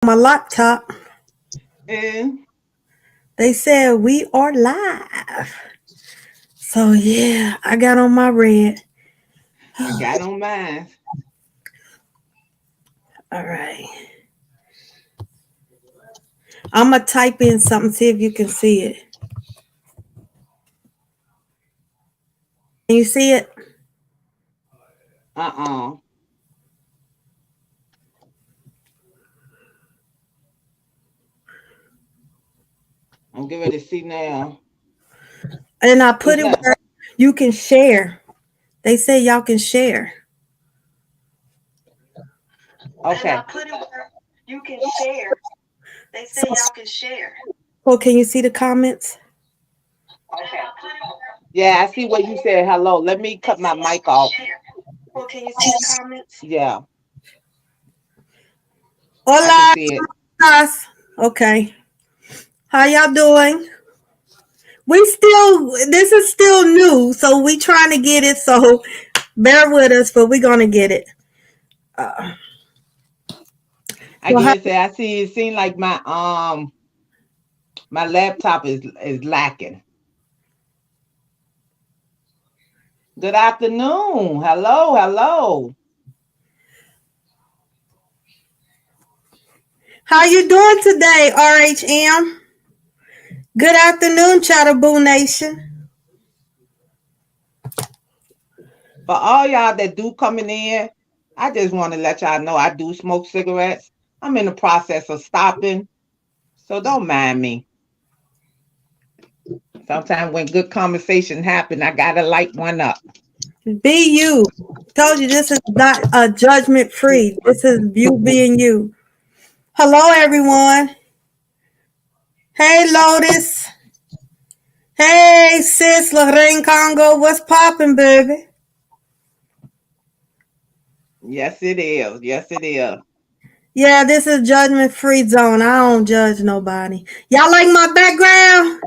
My laptop. And They said we are live. So yeah, I got on my red. I got on mine. All right. I'm gonna type in something, see if you can see it. Can you see it? Uh-uh. I'm getting ready to see now. And I put It's it not where you can share. They say y'all can share. And I okay. put it where you can share. They say y'all can share. Oh, can you see the comments? Okay. Yeah, I see what you said. Hello. Let me cut my mic off. Oh, can you see the comments? Yeah, I can Hola, see it. guys. Okay. How y'all doing? This is still new, so we trying to get it. So bear with us, but we're gonna get it. Uh, I so how, guess I see it seems like my laptop is lacking. Good afternoon. Hello, hello. how you doing today, RHM? Good afternoon, Chatterboo Nation. For all y'all that do coming in, I just want to let y'all know I do smoke cigarettes. I'm in the process of stopping, so don't mind me. Sometimes when good conversation happen, I gotta light one up. Be you. Told you this is not a judgment free. This is you being you. Hello, everyone. Hey, Lotus. Hey, sis, Lorraine Congo. What's poppin', baby? Yes, it is. Yes, it is. Yeah, this is judgment free zone. I don't judge nobody. Y'all like my background?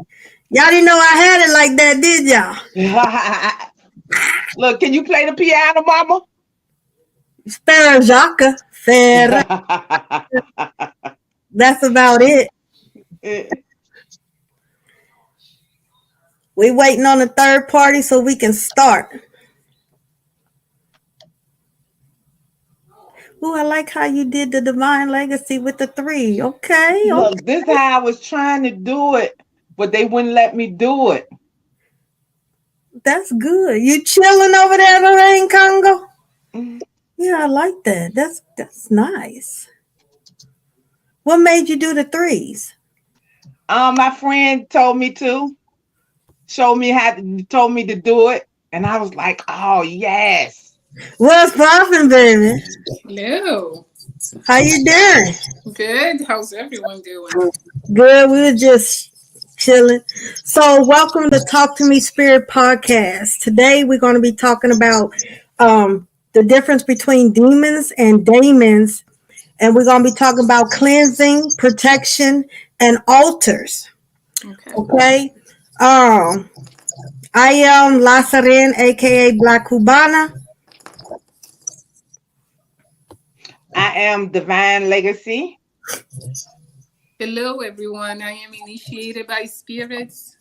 Y'all didn't know I had it like that, did y'all? Look, can you play the piano, Mama? Sparrow Jacques. Fair. That's about it. We waiting on a third party so we can start. Ooh, I like how you did the Divine Legacy with the three. Okay, okay. Look, this how I was trying to do it, but they wouldn't let me do it. That's good. You chilling over there, Lorraine Congo? Yeah, I like that. That's nice. What made you do the threes? My friend told me to, showed me how to, told me to do it, and I was like, oh yes. What's poppin', baby? Hello. How you doing? Good. How's everyone doing? Good. We were just chilling. So, welcome to Talk to Me Spirit podcast. Today, we're going to be talking about the difference between demons and daemons, and we're going to be talking about cleansing, protection, and altars. Okay. Okay. Um, I am La Serene, aka Black Cubana. I am Divine Legacy. Hello, everyone. I am initiated by spirits.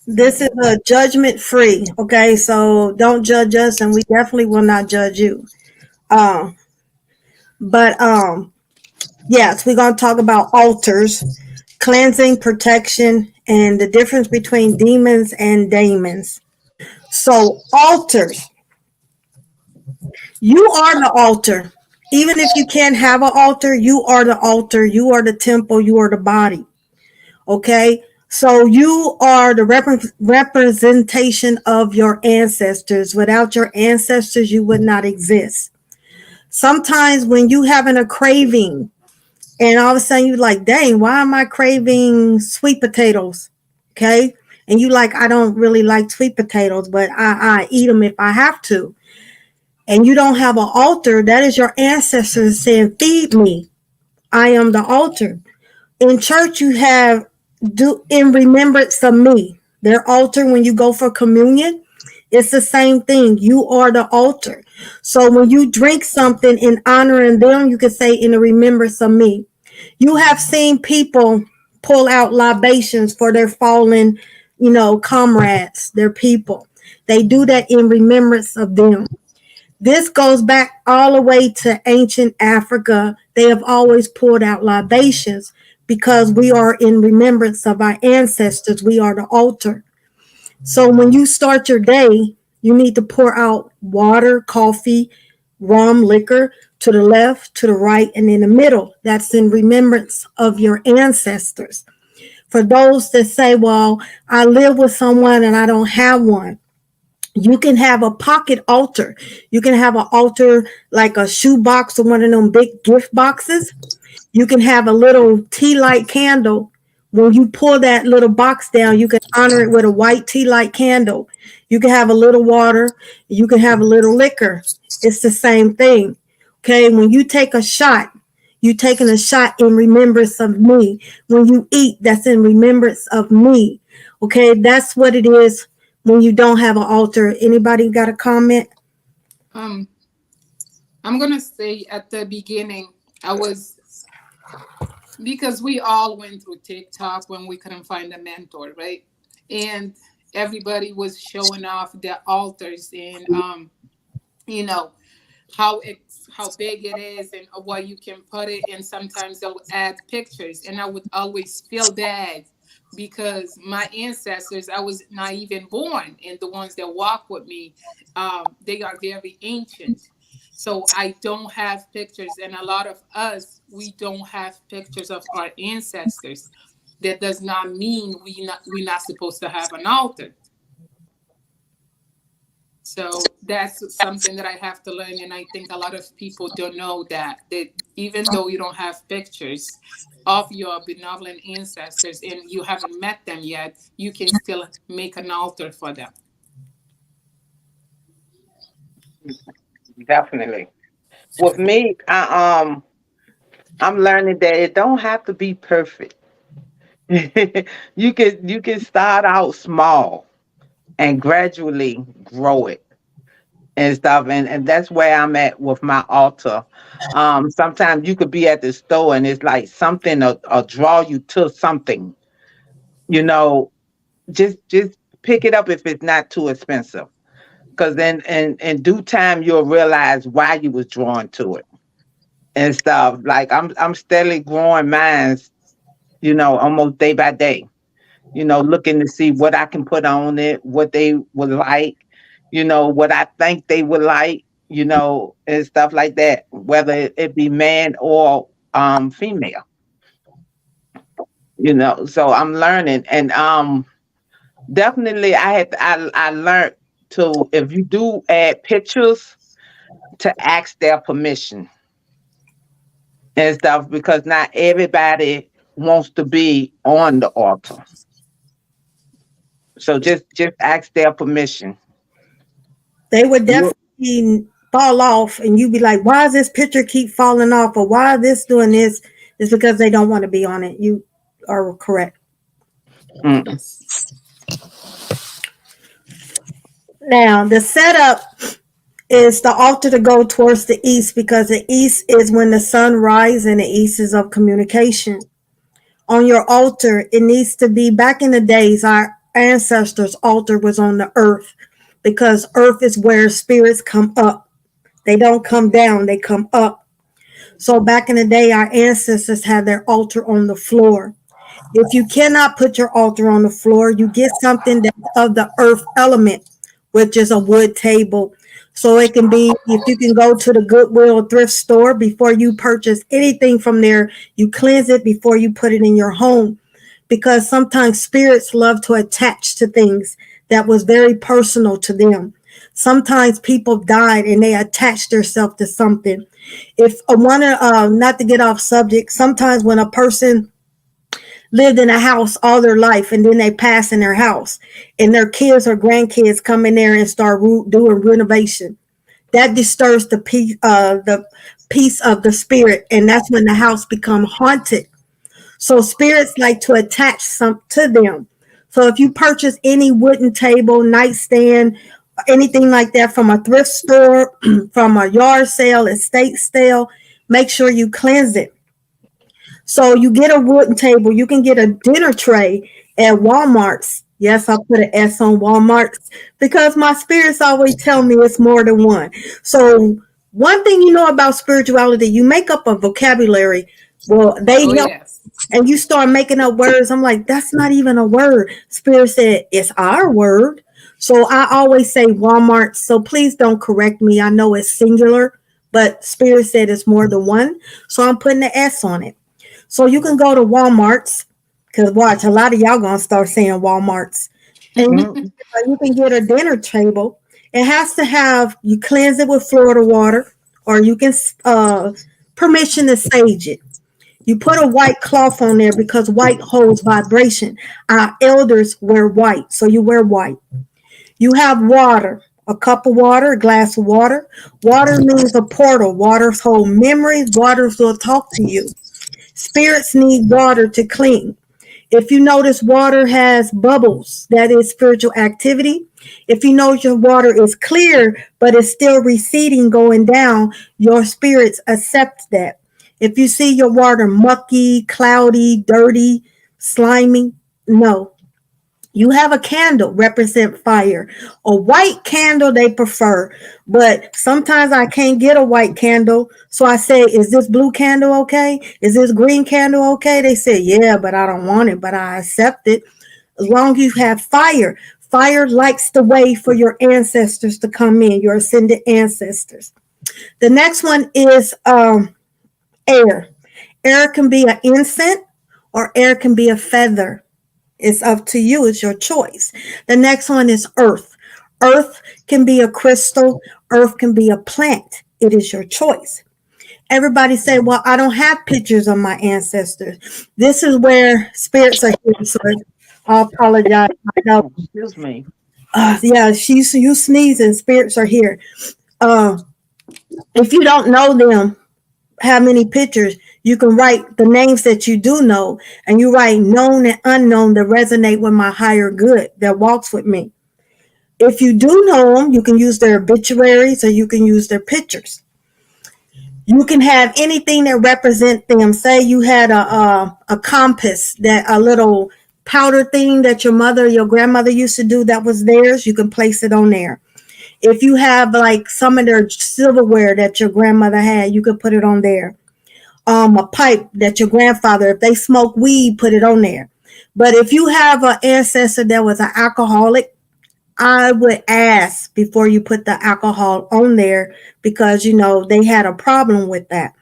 This is a judgment free. Okay, so don't judge us, and we definitely will not judge you. Um, but yes, we're gonna talk about altars, cleansing, protection, and the difference between demons and daemons. So altars, you are the altar. Even if you can't have an altar, you are the altar. You are the temple. You are the body. Okay. So you are the representation of your ancestors. Without your ancestors, you would not exist. Sometimes when you having a craving and all of a sudden you're like, dang, why am I craving sweet potatoes? Okay. And you like, I don't really like sweet potatoes, but I eat them if I have to. And you don't have an altar, that is your ancestors saying, feed me. I am the altar. In church, you have do in remembrance of me. Their altar when you go for communion, it's the same thing. You are the altar. So when you drink something in honoring them, you can say in the remembrance of me. You have seen people pull out libations for their fallen, comrades, their people. They do that in remembrance of them. This goes back all the way to ancient Africa. They have always poured out libations because we are in remembrance of our ancestors. We are the altar. So when you start your day, you need to pour out water, coffee, rum, liquor to the left, to the right, and in the middle. That's in remembrance of your ancestors. For those that say, well, I live with someone and I don't have one, you can have a pocket altar. You can have an altar like a shoe box or one of them big gift boxes. You can have a little tea light candle. When you pull that little box down, you can honor it with a white tea light candle. You can have a little water. You can have a little liquor. It's the same thing. Okay. When you take a shot, you're taking a shot in remembrance of me. When you eat, that's in remembrance of me. Okay. That's what it is when you don't have an altar. Anybody got a comment? I'm gonna say at the beginning, because we all went through TikTok when we couldn't find a mentor, right? And everybody was showing off their altars and how big it is and what you can put it. And sometimes they'll add pictures, and I would always feel bad because my ancestors, I was not even born, and the ones that walk with me, they are very ancient. So I don't have pictures, and a lot of us, we don't have pictures of our ancestors. That does not mean we're not supposed to have an altar. So that's something that I have to learn, and I think a lot of people don't know that even though you don't have pictures of your benevolent ancestors and you haven't met them yet, you can still make an altar for them. Definitely. With me, I'm learning that it don't have to be perfect. You can start out small and gradually grow it and stuff. And that's where I'm at with my altar. Sometimes you could be at the store and it's like something will draw you to something, you know, just pick it up if it's not too expensive. Because then in due time you'll realize why you was drawn to it and stuff. Like I'm steadily growing mines, almost day by day, looking to see what I can put on it, what they would like, what I think they would like, and stuff like that, whether it be man or female, So I'm learning, and definitely I learned to, if you do add pictures, to ask their permission and stuff, because not everybody wants to be on the altar. So just ask their permission. They would definitely fall off, and you'd be like, why does this picture keep falling off, or why is this doing this? It's because they don't want to be on it. You are correct. Yes. Now, the setup is the altar to go towards the east, because the east is when the sun rises, and the east is of communication. On your altar, it needs to be, back in the days, our ancestors' altar was on the earth, because earth is where spirits come up. They don't come down, they come up. So back in the day, our ancestors had their altar on the floor. If you cannot put your altar on the floor, you get something that's of the earth element, which is a wood table. So it can be, if you can go to the Goodwill thrift store, before you purchase anything from there, you cleanse it before you put it in your home. Because sometimes spirits love to attach to things that was very personal to them. Sometimes people died and they attached themselves to something. If I want to, not to get off subject, sometimes when a person lived in a house all their life and then they pass in their house and their kids or grandkids come in there and start doing renovation, that disturbs the peace of the spirit, and that's when the house becomes haunted. So spirits like to attach some to them. So if you purchase any wooden table, nightstand, anything like that from a thrift store, from a yard sale, estate sale, make sure you cleanse it. So you get a wooden table. You can get a dinner tray at Walmart's. Yes, I put an S on Walmart's because my spirits always tell me it's more than one. So one thing you know about spirituality, you make up a vocabulary. Well, they Oh help, yes. and you start making up words. I'm like, that's not even a word. Spirit said it's our word. So I always say Walmart. So please don't correct me. I know it's singular, but Spirit said it's more than one. So I'm putting an S on it. So you can go to Walmart's, because watch, a lot of y'all gonna start saying Walmart's, and Mhm. you can get a dinner table. It has to have, you cleanse it with Florida water, or you can permission to sage it. You put a white cloth on there because white holds vibration. Our elders wear white, so you wear white. You have water, a cup of water, a glass of water. Water means a portal. Waters hold memories. Waters will talk to you. Spirits need water to clean. If you notice water has bubbles, that is spiritual activity. If you notice your water is clear, but it's still receding, going down, your spirits accept that. If you see your water mucky, cloudy, dirty, slimy, no, you have a candle represent fire. A white candle they prefer, but sometimes I can't get a white candle. So I say, is this blue candle okay? Is this green candle okay? They say, yeah, but I don't want it, but I accept it. As long as you have fire. Fire lights the way for your ancestors to come in, your ascended ancestors. The next one is air. Air can be an incense or air can be a feather. It's up to you. It's your choice. The next one is earth. Earth can be a crystal. Earth can be a plant. It is your choice. Everybody say, well, I don't have pictures of my ancestors. This is where spirits are here. So I apologize. I know. Excuse me. Yeah, you sneeze and spirits are here. Uh, if you don't know them, how many pictures, you can write the names that you do know, and you write known and unknown that resonate with my higher good that walks with me. If you do know them, you can use their obituaries or you can use their pictures. You can have anything that represent them. Say you had a compass, that a little powder thing that your grandmother used to do that was theirs, you can place it on there. If you have like some of their silverware that your grandmother had, you could put it on there. A pipe that your grandfather, if they smoke weed, put it on there. But if you have an ancestor that was an alcoholic, I would ask before you put the alcohol on there because they had a problem with that.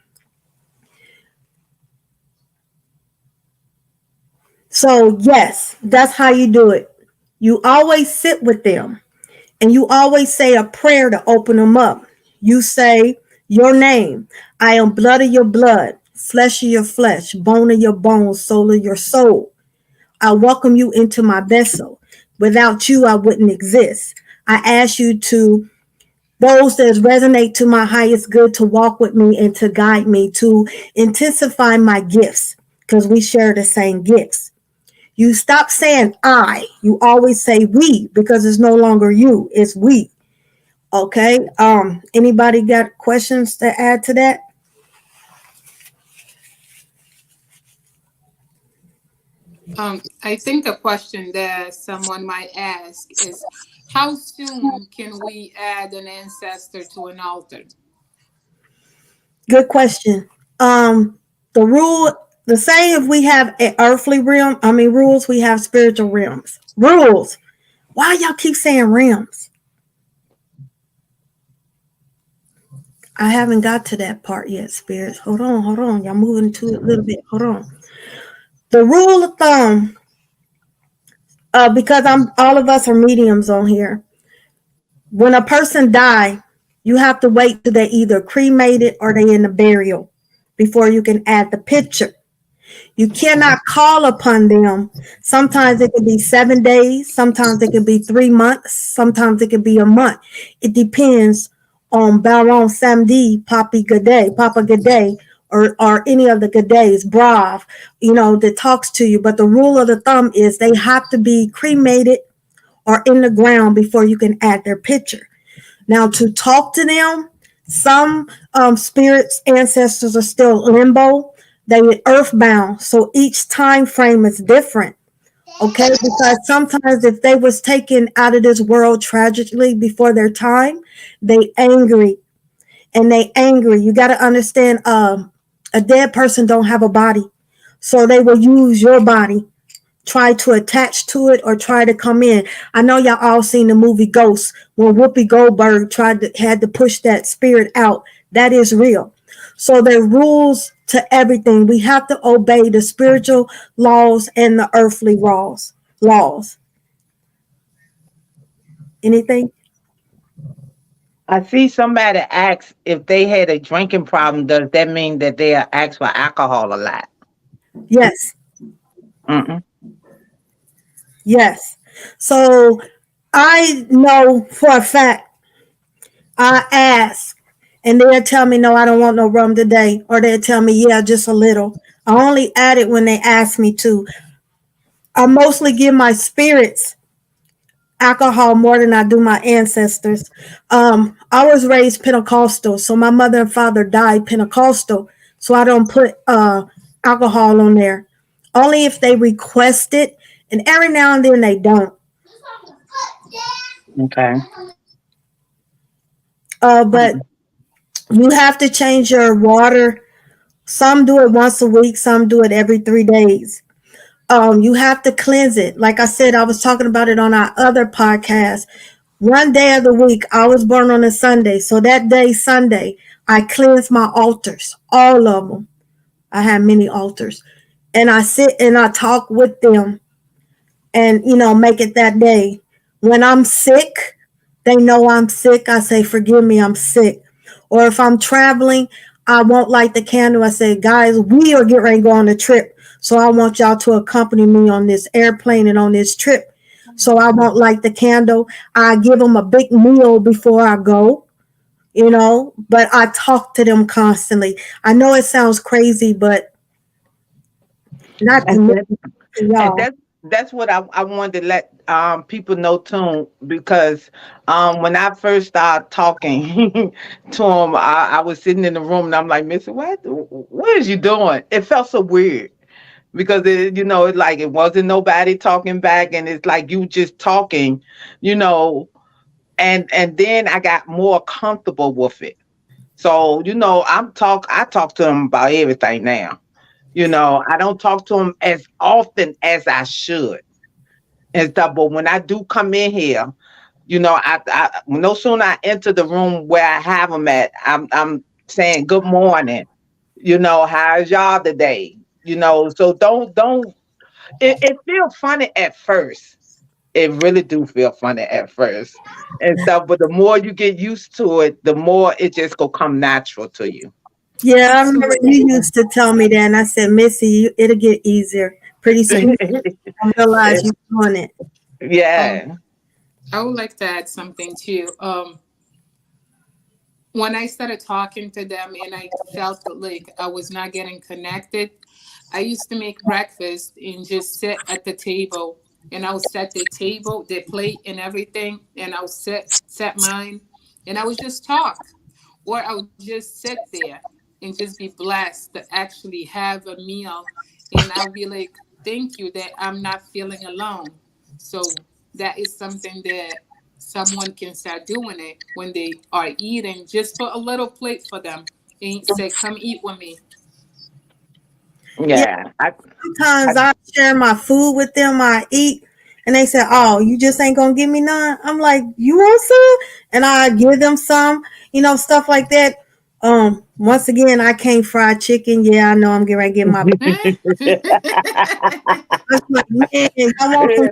So yes, that's how you do it. You always sit with them and you always say a prayer to open them up. You say your name. I am blood of your blood, flesh of your flesh, bone of your bones, soul of your soul. I welcome you into my vessel. Without you, I wouldn't exist. I ask you to, those that resonate to my highest good, to walk with me and to guide me, to intensify my gifts, because we share the same gifts. You stop saying I. You always say we, because it's no longer you, it's we. Okay. Anybody got questions to add to that? I think a question that someone might ask is, how soon can we add an ancestor to an altar? Good question. The rule, the same, if we have an earthly realm, rules, we have spiritual realms. Rules. Why y'all keep saying realms? I haven't got to that part yet, spirits. Hold on. Y'all moving to it a little bit. Hold on. The rule of thumb, because all of us are mediums on here. When a person die, you have to wait till they either cremated or they in the burial before you can add the picture. You cannot call upon them. Sometimes it can be 7 days. Sometimes it can be 3 months. Sometimes it can be a month. It depends on Baron Samedi, Papa G'day, or any of the G'days, Brav, that talks to you. But the rule of the thumb is they have to be cremated or in the ground before you can add their picture. Now, to talk to them, some spirits, ancestors are still limbo. They earthbound, so each time frame is different. Okay, because sometimes if they was taken out of this world tragically before their time, they angry and they angry. You got to understand, a dead person don't have a body, so they will use your body, try to attach to it or try to come in. I know y'all all seen the movie Ghost when Whoopi Goldberg had to push that spirit out. That is real. So there are rules to everything. We have to obey the spiritual laws and the earthly laws. Laws. Anything? I see somebody ask if they had a drinking problem. Does that mean that they ask for alcohol a lot? Yes. Mm-mm. Yes. So I know for a fact, I ask and they'll tell me, no, I don't want no rum today. Or they'll tell me, yeah, just a little. I only add it when they ask me to. I mostly give my spirits alcohol more than I do my ancestors. I was raised Pentecostal, so my mother and father died Pentecostal, so I don't put alcohol on there. Only if they request it, and every now and then they don't. Okay. But you have to change your water. Some do it once a week, some do it every 3 days. You have to cleanse it. Like I said, I was talking about it on our other podcast. One day of the week, I was born on a Sunday. So that day, Sunday, I cleanse my altars, all of them. I have many altars. And I sit and I talk with them and, make it that day. When I'm sick, they know I'm sick. I say, forgive me, I'm sick. Or if I'm traveling, I won't light the candle. I say, guys, we are getting ready to go on a trip. So I want y'all to accompany me on this airplane and on this trip. So I won't light the candle. I give them a big meal before I go, but I talk to them constantly. I know it sounds crazy, but not to And me, that, to and y'all. that's what I wanted to let people know too, because when I first started talking to him, I was sitting in the room and I'm like, Missy, what is you doing? It felt so weird because it's like it wasn't nobody talking back, and it's like you just talking, you know, and then I got more comfortable with it. So I talk to them about everything now. I don't talk to them as often as I should and stuff. But when I do come in here, no sooner I enter the room where I have them at, I'm saying good morning. How's y'all today? So don't. It feels funny at first. It really do feel funny at first and stuff. But the more you get used to it, the more it just go come natural to you. Yeah, I remember Absolutely. you used to tell me that, and I said, Missy, it'll get easier. Pretty soon you realize you're doing it. Um, Yeah. I would like to add something too. When I started talking to them and I felt like I was not getting connected, I used to make breakfast and just sit at the table, and I'll set the table, the plate and everything, and I'll set mine, and I would just talk, or I would just sit there and just be blessed to actually have a meal, and I'll be like, thank you that I'm not feeling alone. So that is something that someone can start doing it when they are eating. Just put a little plate for them and say, come eat with me. Yeah, Yeah. I sometimes I share my food with them, I eat, and they say, oh, you just ain't gonna give me none. I'm like, you want some? And I give them some, stuff like that. Once again, I can't fry chicken. Yeah, I know I'm getting ready to get my I was like, man, I want some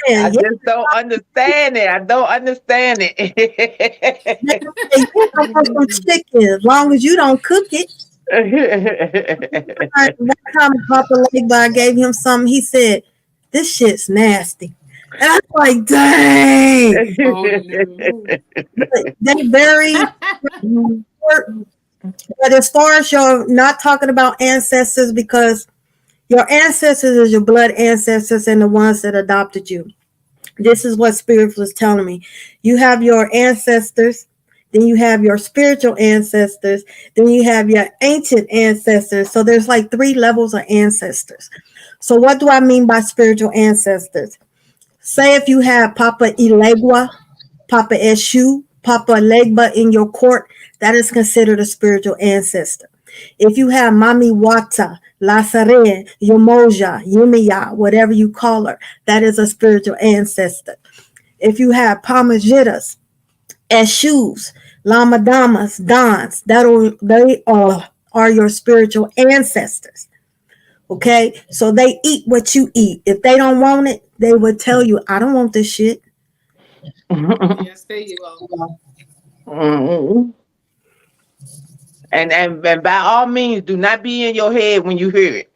I chicken. just don't understand it. I don't understand Yeah, it. yeah, I want some chicken. As long as you don't cook it. One time Papa Legba, I gave him something. He said, "This shit's nasty," and I was like, "Dang!" Oh no. But they very short. But as far as you're not talking about ancestors, because your ancestors is your blood ancestors and the ones that adopted you. This is what Spirit was telling me. You have your ancestors then you have your spiritual ancestors, then you have your ancient ancestors. So there's like 3 levels of ancestors. So what do I mean by spiritual ancestors? Say if you have Papa Ilegua, Papa Eshu, Papa Legba in your court, that is considered a spiritual ancestor. If you have Mami Wata, Lasare, Yomoja, Yumiya, whatever you call her, that is a spiritual ancestor. If you have Pamajitas, Eshus, Lamadamas, Dons, are your spiritual ancestors. Okay, so they eat what you eat. If they don't want it, they would tell you, I don't want this shit. Yes, there you go. Mhm. And by all means, do not be in your head when you hear it.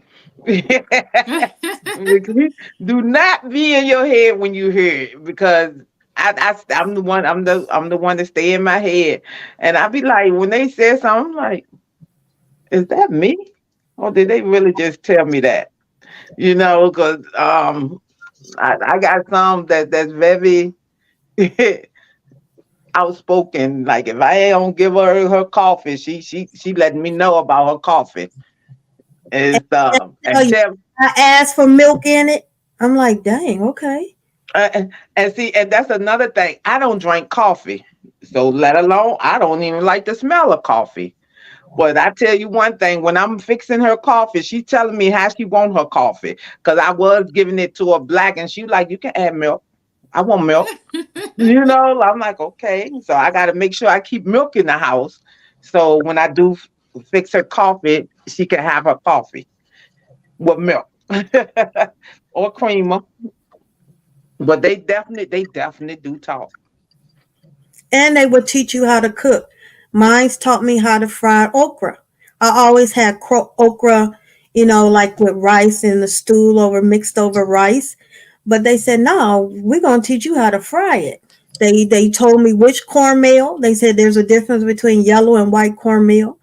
Do not be in your head when you hear it, because I'm the one, I'm the one that stay in my head, and I be like, when they say something, I'm like, is that me, or did they really just tell me that? Because I got some that's very outspoken. Like if I don't give her coffee, she letting me know about her coffee and stuff. Tell And you, tell I asked for milk in it. I'm like, dang, okay. and see, and that's another thing. I don't drink coffee, so let alone I don't even like the smell of coffee. But I tell you one thing, when I'm fixing her coffee, she telling me how she want her coffee. Cause I was giving it to her black, and she like, you can add milk. I want milk. I'm like, okay. So I got to make sure I keep milk in the house. So when I do fix her coffee, she can have her coffee with milk or creamer. But they definitely do talk. And they would teach you how to cook. Mine's taught me how to fry okra. I always had okra, like with rice in the stew over mixed over rice. But they said, no, we're going to teach you how to fry it. They told me which cornmeal. They said there's a difference between yellow and white cornmeal.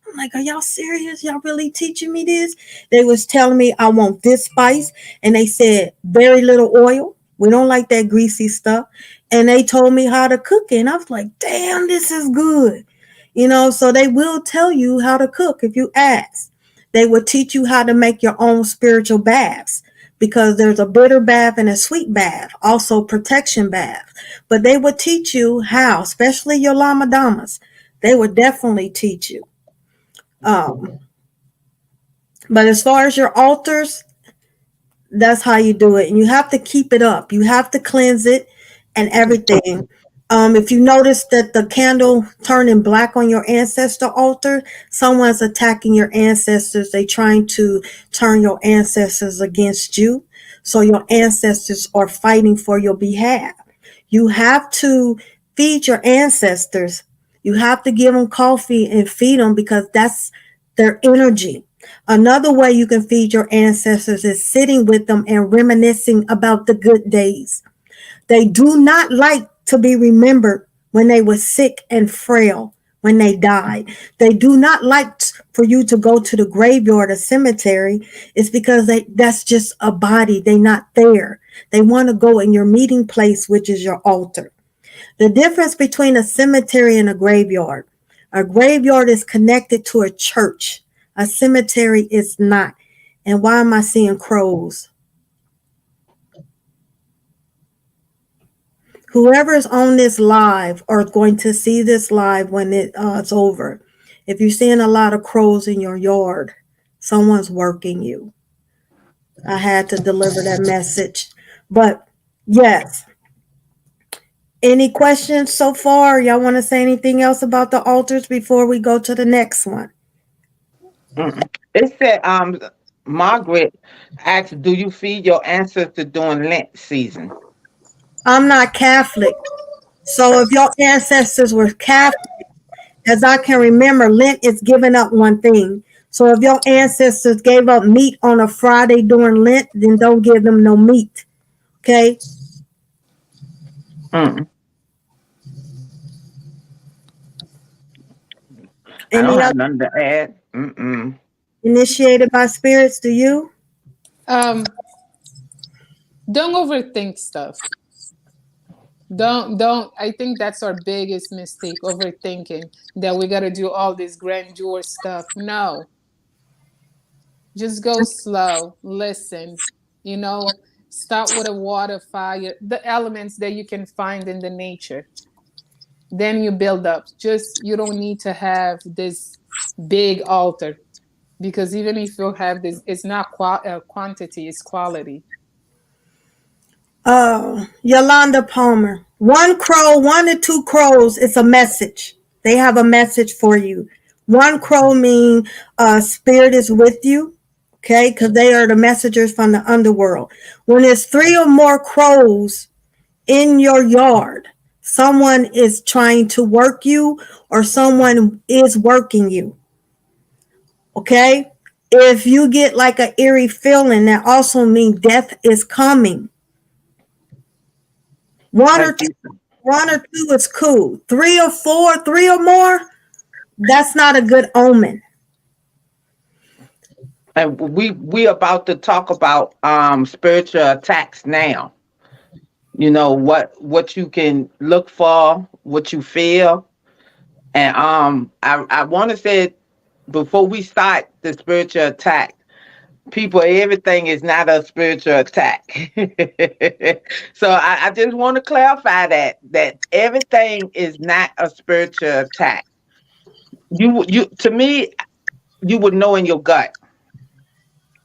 I'm like, are y'all serious? Y'all really teaching me this? They was telling me I want this spice, and they said very little oil. We don't like that greasy stuff. And they told me how to cook it. And I was like, damn, this is good. So they will tell you how to cook if you ask. They will teach you how to make your own spiritual baths, because there's a bitter bath and a sweet bath, also protection bath. But they would teach you how, especially your Lama Damas. They would definitely teach you. Um, but as far as your altars, that's how you do it. And you have to keep it up. You have to cleanse it and everything. If you notice that the candle turning black on your ancestor altar, someone's attacking your ancestors. They trying to turn your ancestors against you. So your ancestors are fighting for your behalf. You have to feed your ancestors. You have to give them coffee and feed them, because that's their energy. Another way you can feed your ancestors is sitting with them and reminiscing about the good days. They do not like to be remembered when they were sick and frail, when they died. They do not like for you to go to the graveyard or cemetery. It's because that's just a body. They're not there. They want to go in your meeting place, which is your altar. The difference between a cemetery and a graveyard is connected to a church. A cemetery is not. And why am I seeing crows? Whoever's on this live or going to see this live when it's over, if you're seeing a lot of crows in your yard, someone's working you. I had to deliver that message. But yes. Any questions so far? Y'all want to say anything else about the altars before we go to the next one? It said, Margaret asked, do you feed your ancestors during Lent season? I'm not Catholic. So if your ancestors were Catholic, as I can remember, Lent is giving up one thing. So if your ancestors gave up meat on a Friday during Lent, then don't give them no meat. Okay? Mm. I don't Any have other nothing to add. Mm-mm. initiated by spirits? Do you? Um, don't overthink stuff. Don't. I think that's our biggest mistake, overthinking that we got to do all this grandeur stuff. No, just go slow, listen, you know, start with a water, fire, the elements that you can find in the nature. Then you build up. Just, you don't need to have this big altar, because even if you have this, it's not quantity, it's quality. Yolanda Palmer. One crow, 1 to 2 crows is a message. They have a message for you. One crow mean spirit is with you, okay? Because they are the messengers from the underworld. When there's 3 or more crows in your yard, someone is trying to work you or someone is working you, okay? If you get like an eerie feeling, that also means death is coming. One or two, 1 or 2 is cool. 3 or 4, 3 or more, that's not a good omen. And we about to talk about spiritual attacks now. You know what you can look for, what you feel. And I want to say before we start the spiritual attack, people, everything is not a spiritual attack. So I just want to clarify that everything is not a spiritual attack. You to me, you would know in your gut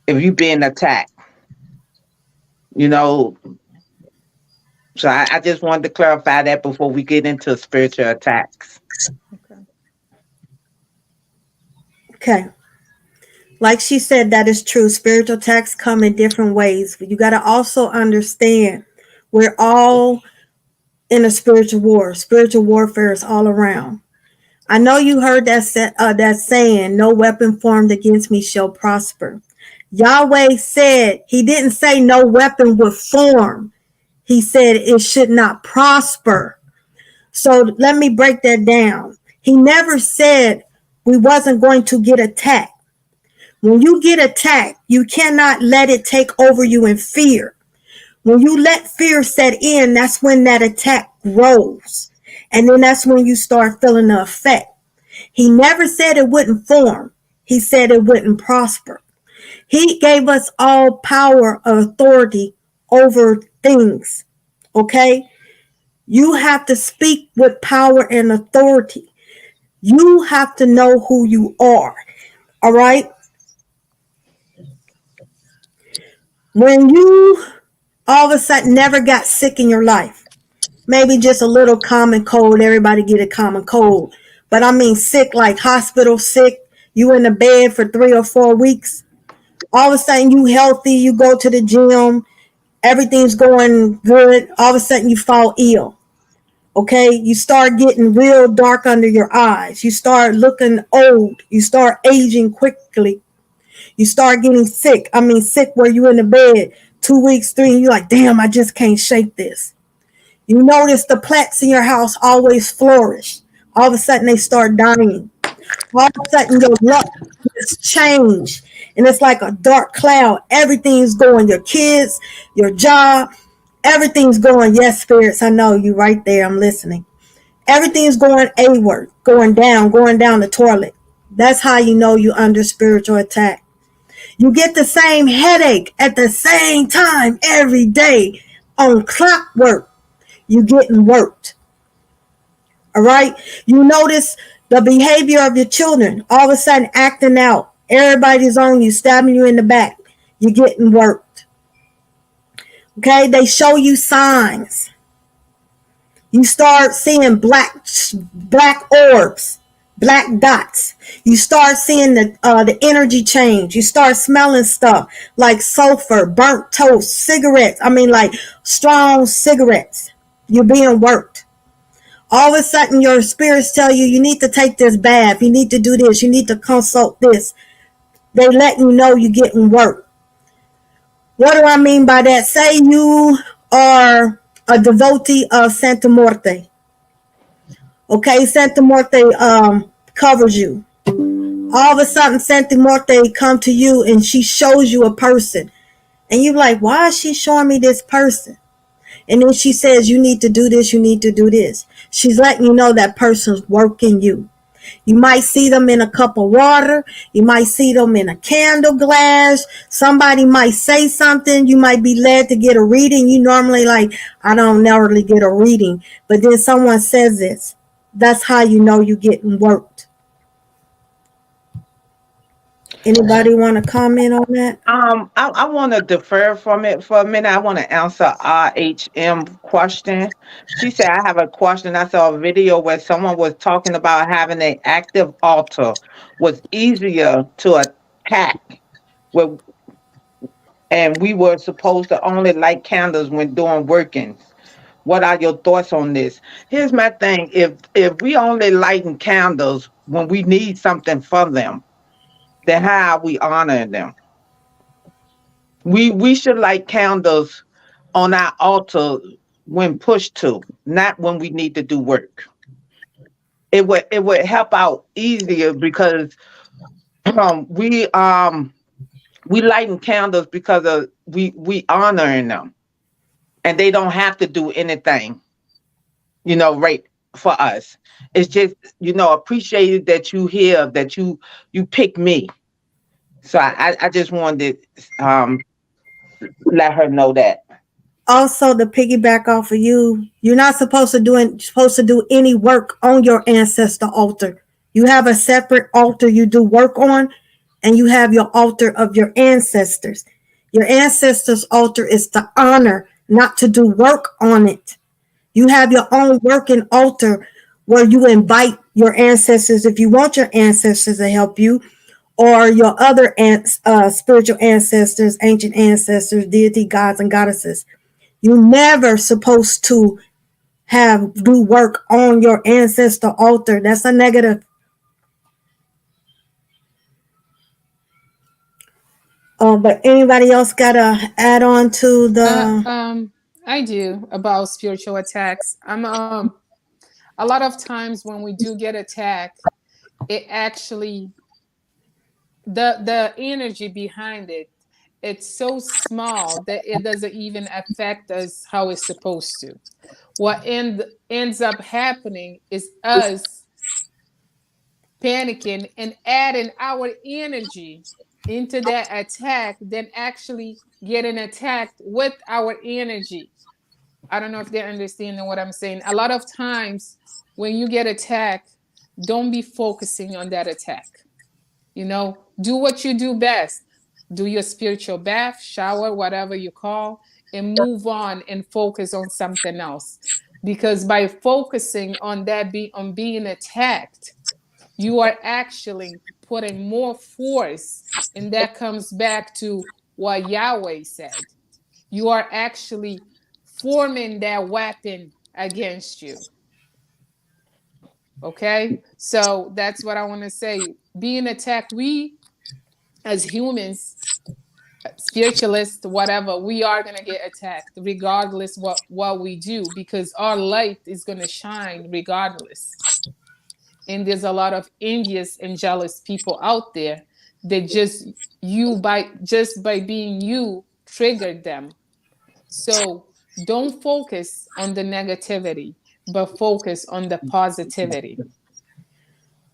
if you being attacked. You know, so I just wanted to clarify that before we get into spiritual attacks. Okay. Okay. Like she said, that is true. Spiritual attacks come in different ways. But you got to also understand we're all in a spiritual war. Spiritual warfare is all around. I know you heard that saying, no weapon formed against me shall prosper. Yahweh said, he didn't say no weapon would form. He said it should not prosper. So let me break that down. He never said we wasn't going to get attacked. When you get attacked, you cannot let it take over you in fear. When you let fear set in, that's when that attack grows. And then that's when you start feeling the effect. He never said it wouldn't form. He said it wouldn't prosper. He gave us all power of authority over things. Okay? You have to speak with power and authority. You have to know who you are. All right? When you all of a sudden never got sick in your life, maybe just a little common cold, everybody get a common cold, but I mean sick, like hospital sick, you in the bed for 3 or 4 weeks, all of a sudden you healthy, you go to the gym, everything's going good, all of a sudden you fall ill. Okay, you start getting real dark under your eyes, you start looking old, you start aging quickly. You start getting sick. I mean, sick where you in the bed 2 weeks, 3, and you're like, damn, I just can't shake this. You notice the plants in your house always flourish. All of a sudden, they start dying. All of a sudden, your luck just change. And it's like a dark cloud. Everything's going. Your kids, your job, everything's going. Yes, spirits, I know you right there. I'm listening. Everything's going A-word, going down the toilet. That's how you know you're under spiritual attack. You get the same headache at the same time every day on clockwork. You're getting worked. All right? You notice the behavior of your children all of a sudden acting out. Everybody's on you, stabbing you in the back. You're getting worked. Okay? They show you signs. You start seeing black orbs, black dots. You start seeing the energy change. You start smelling stuff like sulfur, burnt toast, cigarettes. I mean, like strong cigarettes. You're being worked. All of a sudden, your spirits tell you, you need to take this bath. You need to do this. You need to consult this. They let you know you're getting worked. What do I mean by that? Say you are a devotee of Santa Muerte. Okay, Santa Muerte covers you. All of a sudden, Santa Muerte come to you and she shows you a person. And you're like, why is she showing me this person? And then she says, you need to do this, you need to do this. She's letting you know that person's working you. You might see them in a cup of water. You might see them in a candle glass. Somebody might say something. You might be led to get a reading. You normally like, I don't normally get a reading. But then someone says this. That's how you know you're getting worked. Anybody want to comment on that? I want to defer from it for a minute. I want to answer RHM question. She said, I have a question. I saw a video where someone was talking about having an active altar was easier to attack with, and we were supposed to only light candles when doing workings. What are your thoughts on this? Here's my thing. If we only lighting candles when we need something from them, then how are we honoring them? We should light candles on our altar when pushed to, not when we need to do work. It would help out easier because we lighting candles because of we honoring them, and they don't have to do anything, right, for us. It's just, appreciated that you here, that you pick me. So I just wanted to let her know that. Also, to piggyback off of you, you're not supposed to do any work on your ancestor altar. You have a separate altar you do work on, and you have your altar of your ancestors. Your ancestors' altar is to honor, not to do work on it. You have your own working altar where you invite your ancestors if you want your ancestors to help you, or your other spiritual ancestors, ancient ancestors, deity gods and goddesses. You're never supposed to do work on your ancestor altar. That's a negative. But anybody else got to add on to the? I do, about spiritual attacks. A lot of times when we do get attacked, it actually, the energy behind it, it's so small that it doesn't even affect us how it's supposed to. What ends up happening is us panicking and adding our energy into that attack, then actually getting attacked with our energy. I don't know if they're understanding what I'm saying. A lot of times when you get attacked, don't be focusing on that attack. Do what you do best. Do your spiritual bath, shower, whatever you call, and move on and focus on something else. Because by focusing on that, on being attacked, you are actually putting more force, and that comes back to what Yahweh said. You are actually forming that weapon against you. Okay? So that's what I want to say. Being attacked, we as humans, spiritualists, whatever, we are going to get attacked regardless what we do, because our light is going to shine regardless. And there's a lot of envious and jealous people out there that just by being you triggered them. So don't focus on the negativity, but focus on the positivity.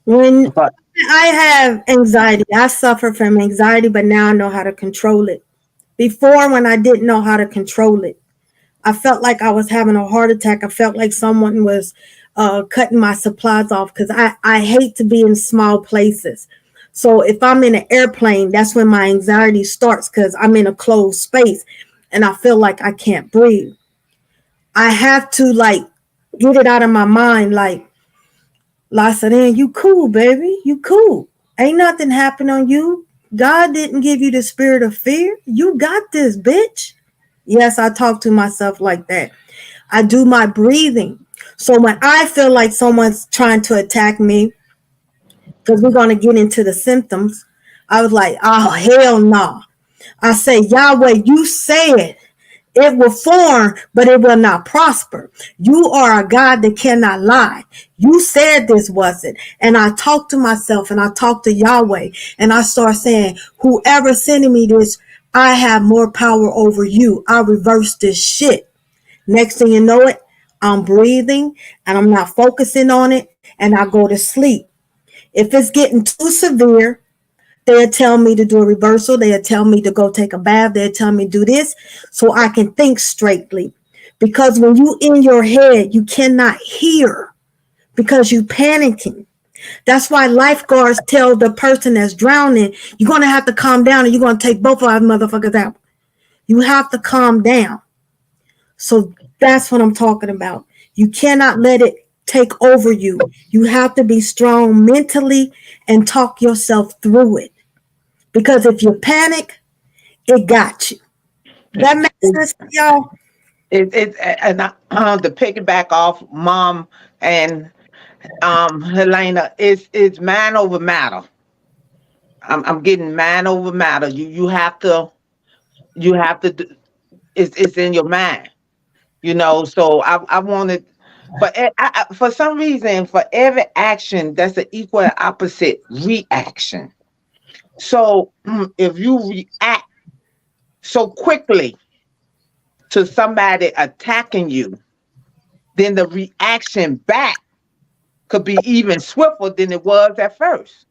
When I have anxiety, I suffer from anxiety, but now I know how to control it. Before, when I didn't know how to control it, I felt like I was having a heart attack. I felt like someone was cutting my supplies off, because I hate to be in small places. So if I'm in an airplane, that's when my anxiety starts, because I'm in a closed space and I feel like I can't breathe. I have to get it out of my mind. Lasadan, you cool, baby. You cool. Ain't nothing happened on you. God didn't give you the spirit of fear. You got this, bitch. Yes, I talk to myself like that. I do my breathing. So when I feel like someone's trying to attack me, because we're going to get into the symptoms, I was like, oh, hell no. I say, Yahweh, you said it will form, but it will not prosper. You are a God that cannot lie. You said this wasn't. And I talk to myself and I talk to Yahweh, and I start saying, whoever sending me this, I have more power over you. I reverse this shit. Next thing you know it, I'm breathing and I'm not focusing on it and I go to sleep. If it's getting too severe, they'll tell me to do a reversal. They'll tell me to go take a bath. They'll tell me to do this so I can think straightly. Because when you in your head, you cannot hear because you panicking. That's why lifeguards tell the person that's drowning, you're going to have to calm down and you're going to take both of our motherfuckers out. You have to calm down. So that's what I'm talking about. You cannot let it take over you. You have to be strong mentally and talk yourself through it. Because if you panic, it got you. That makes sense to y'all? To piggyback off Mom and Helena, it's man over matter. I'm getting man over matter. You have to it's in your mind, so I wanted, for some reason, for every action that's an equal and opposite reaction. So if you react so quickly to somebody attacking you, then the reaction back could be even swifter than it was at first.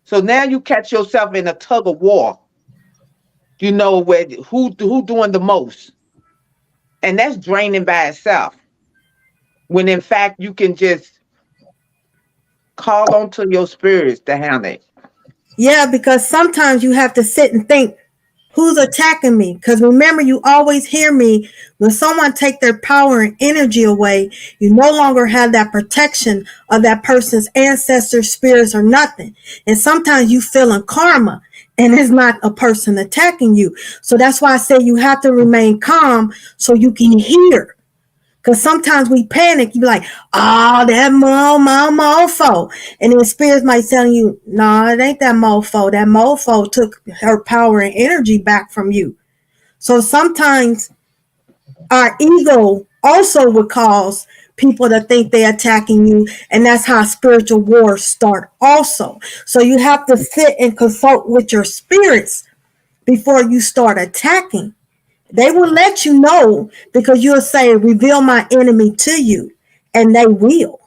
So now you catch yourself in a tug of war, where who doing the most, and that's draining by itself. When in fact you can just call onto your spirits to handle it. Yeah, because sometimes you have to sit and think, who's attacking me? Because remember, you always hear me, when someone take their power and energy away, you no longer have that protection of that person's ancestors, spirits, or nothing. And sometimes you feel in karma and it's not a person attacking you. So that's why I say you have to remain calm so you can hear. Because sometimes we panic. You be like, oh, that mofo. And then spirits might tell you, no, it ain't that mofo. That mofo took her power and energy back from you. So sometimes our ego also would cause people to think they're attacking you. And that's how spiritual wars start also. So you have to sit and consult with your spirits before you start attacking. They will let you know because you'll say, reveal my enemy to you. And they will.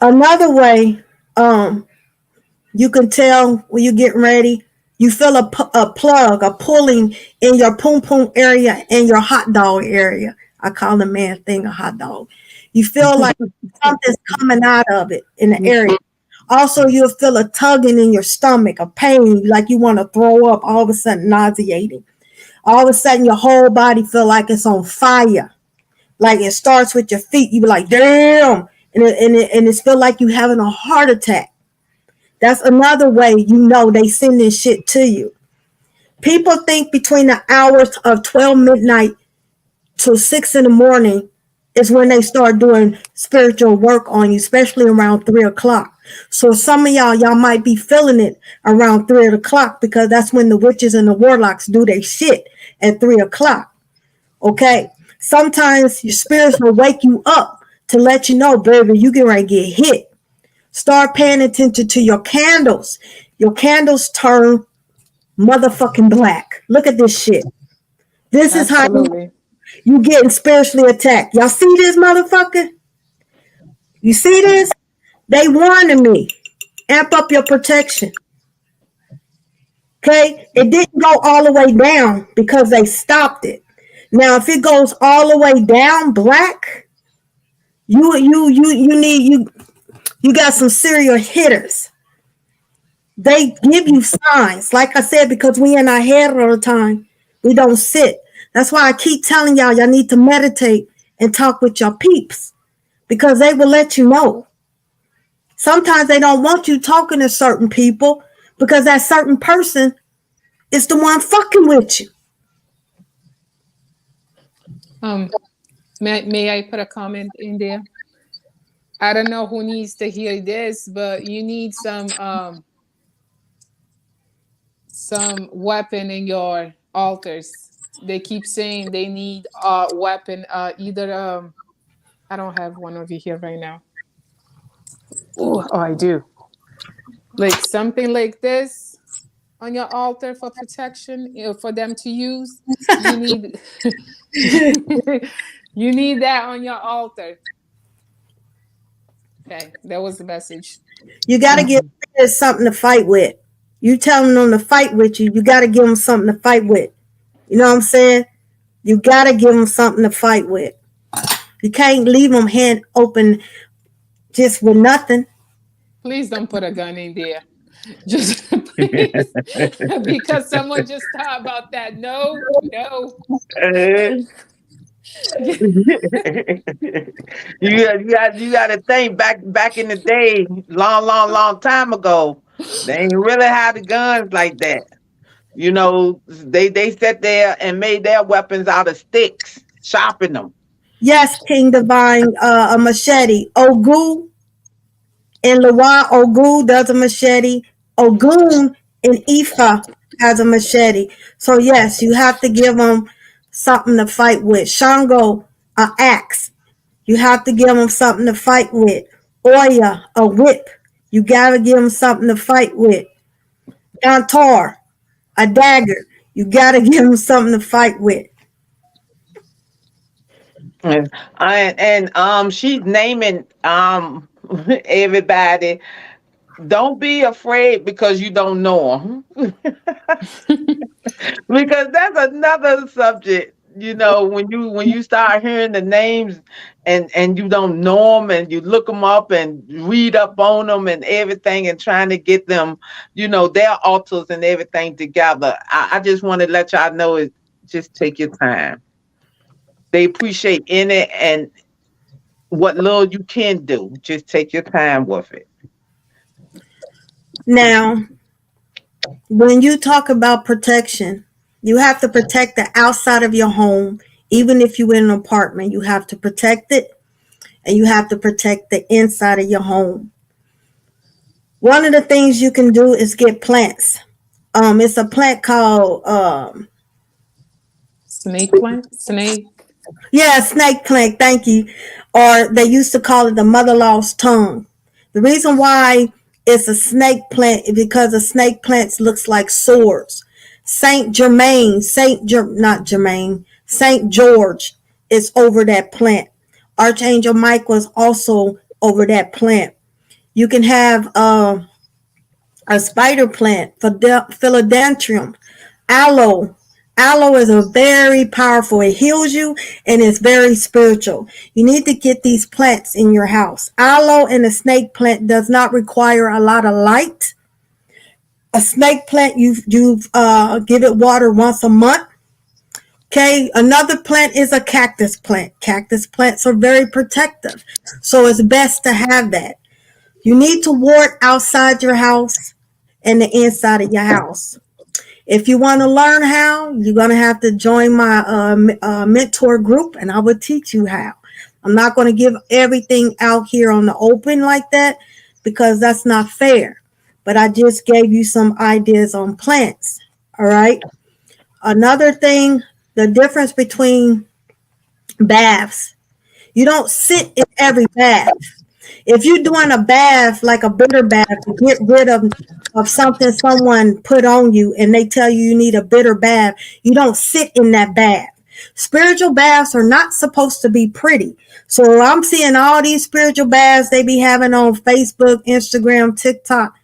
Another way you can tell when you're getting ready, you feel a plug, a pulling in your poom poom area and your hot dog area. I call the man thing a hot dog. You feel like something's coming out of it in the area. Also, you'll feel a tugging in your stomach, a pain, like you want to throw up, all of a sudden nauseating. All of a sudden, your whole body feel like it's on fire. Like it starts with your feet. You be like, damn. And it's feel like you having a heart attack. That's another way they sending shit to you. People think between the hours of 12 midnight to 6 in the morning is when they start doing spiritual work on you, especially around 3 o'clock. So some of y'all might be feeling it around 3 o'clock because that's when the witches and the warlocks do their shit at 3 o'clock. Okay. Sometimes your spirits will wake you up to let you know, baby, you get ready to get hit. Start paying attention to your candles. Your candles turn motherfucking black. Look at this shit. This Absolutely. is how you getting spiritually attacked. Y'all see this motherfucker? You see this? They warning me. Amp up your protection. Okay? It didn't go all the way down because they stopped it. Now, if it goes all the way down black, you got some serial hitters. They give you signs. Like I said, because we in our head all the time, we don't sit. That's why I keep telling y'all need to meditate and talk with your peeps because they will let you know. Sometimes they don't want you talking to certain people because that certain person is the one fucking with you. May I put a comment in there? I don't know who needs to hear this, but you need some weapon in your altars. They keep saying they need a weapon, either I don't have one over here right now. Oh, I do. Like something like this. on your altar for protection, for them to use. You need you need that on your altar. Okay, that was the message. You got to give spirits something to fight with. You telling them to fight with you, you got to give them something to fight with. You know what I'm saying? You got to give them something to fight with. You can't leave them hand open just with nothing. Please don't put a gun in there. Just please, because someone just thought about that. No. You got to think back in the day, long time ago. They ain't really had the guns like that. You know, they sat there and made their weapons out of sticks, sharpen them. Yes, King Divine, a machete. Ogu in Lawa, Ogu does a machete. Ogun in Ifa has a machete. So yes, you have to give them something to fight with. Shango, an axe. You have to give them something to fight with. Oya, a whip. You got to give them something to fight with. Gantar, a dagger. You got to give them something to fight with. And she's naming everybody. Don't be afraid because you don't know them. Because that's another subject. You know, when you start hearing the names and you don't know them and you look them up and read up on them and everything and trying to get them, you know, their altars and everything together. I just want to let y'all know it. Just take your time. They appreciate in it and what little you can do. Just take your time with it. Now, when you talk about protection, you have to protect the outside of your home. Even if you're in an apartment, you have to protect it, and you have to protect the inside of your home. One of the things you can do is get plants. It's a plant called snake plant. Snake plant. Thank you. Or they used to call it the mother-in-law's tongue. The reason why it's a snake plant is because the snake plants looks like swords. Saint George is over that plant. Archangel Michael is also over that plant. You can have a spider plant, philodendron, aloe. Aloe is a very powerful. It heals you and it's very spiritual. You need to get these plants in your house. Aloe and a snake plant does not require a lot of light. A snake plant, you give it water once a month. Okay, another plant is a cactus plant. Cactus plants are very protective, so it's best to have that. You need to ward outside your house and the inside of your house. If you want to learn how, you're going to have to join my mentor group, and I will teach you how. I'm not going to give everything out here on the open like that because that's not fair. But I just gave you some ideas on plants. All right. Another thing, the difference between baths. You don't sit in every bath. If you're doing a bath, like a bitter bath, to get rid of something someone put on you and they tell you need a bitter bath, you don't sit in that bath. Spiritual baths are not supposed to be pretty. So I'm seeing all these spiritual baths they be having on Facebook, Instagram, TikTok.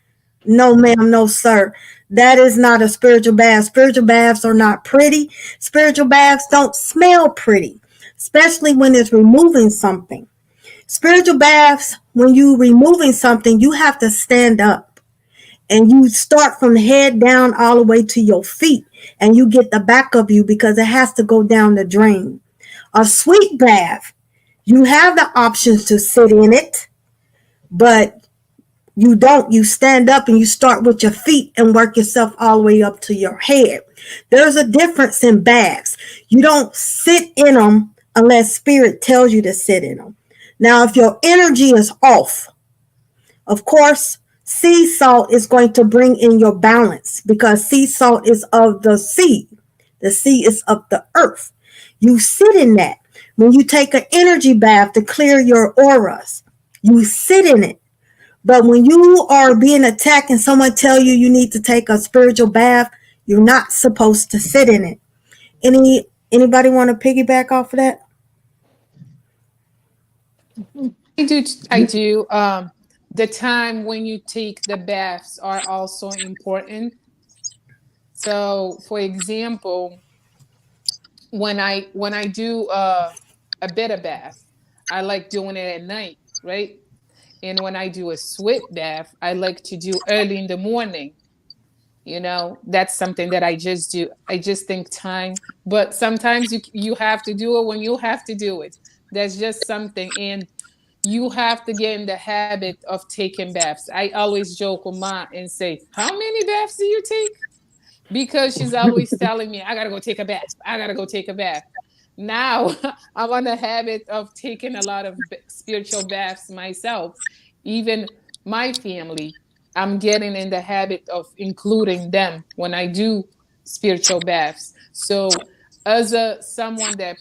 No, ma'am, no, sir. That is not a spiritual bath. Spiritual baths are not pretty. Spiritual baths don't smell pretty, especially when it's removing something. Spiritual baths, when you removing something, you have to stand up and you start from the head down all the way to your feet and you get the back of you because it has to go down the drain. A sweet bath, you have the options to sit in it, but you don't. You stand up and you start with your feet and work yourself all the way up to your head. There's a difference in baths. You don't sit in them unless spirit tells you to sit in them. Now, if your energy is off, of course, sea salt is going to bring in your balance because sea salt is of the sea. The sea is of the earth. You sit in that. When you take an energy bath to clear your auras, you sit in it. But when you are being attacked and someone tell you you need to take a spiritual bath, you're not supposed to sit in it. Anybody want to piggyback off of that? I do. The time when you take the baths are also important. So, for example, when I do a bit of bath, I like doing it at night, right? And when I do a sweat bath, I like to do early in the morning. That's something that I just do. I just think time, but sometimes you have to do it when you have to do it. That's just something, and you have to get in the habit of taking baths. I always joke with Ma and say, "How many baths do you take?" Because she's always telling me, "I gotta go take a bath. I gotta go take a bath." Now I'm on the habit of taking a lot of spiritual baths myself. Even my family, I'm getting in the habit of including them when I do spiritual baths. So, as a someone that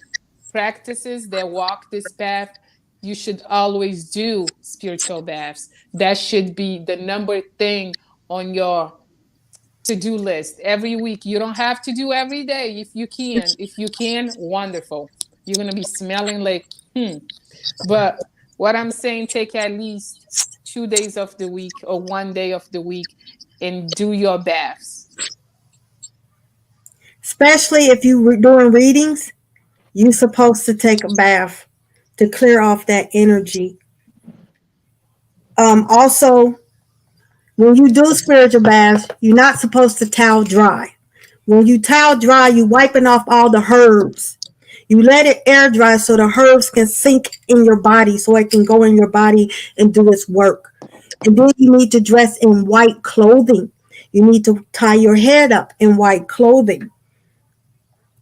practices, that walk this path, you should always do spiritual baths. That should be the number thing on your to-do list every week. You don't have to do every day if you can. If you can, wonderful. You're gonna be smelling like But what I'm saying, take at least 2 days of the week or one day of the week and do your baths. Especially if you were doing readings, you're supposed to take a bath to clear off that energy. Also, when you do spiritual baths, you're not supposed to towel dry. When you towel dry, you wiping off all the herbs. You let it air dry so the herbs can sink in your body, so it can go in your body and do its work. And then you need to dress in white clothing. You need to tie your head up in white clothing.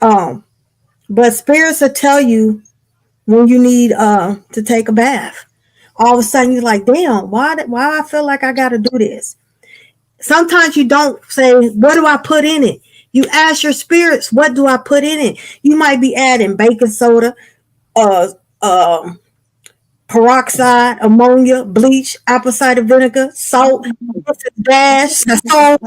Um, but spirits will tell you when you need to take a bath. All of a sudden you're like, damn, why I feel like I gotta do this? Sometimes you don't say, what do I put in it? You ask your spirits, what do I put in it? You might be adding baking soda, uh, uh, peroxide, ammonia, bleach, apple cider vinegar, salt, dash, salt,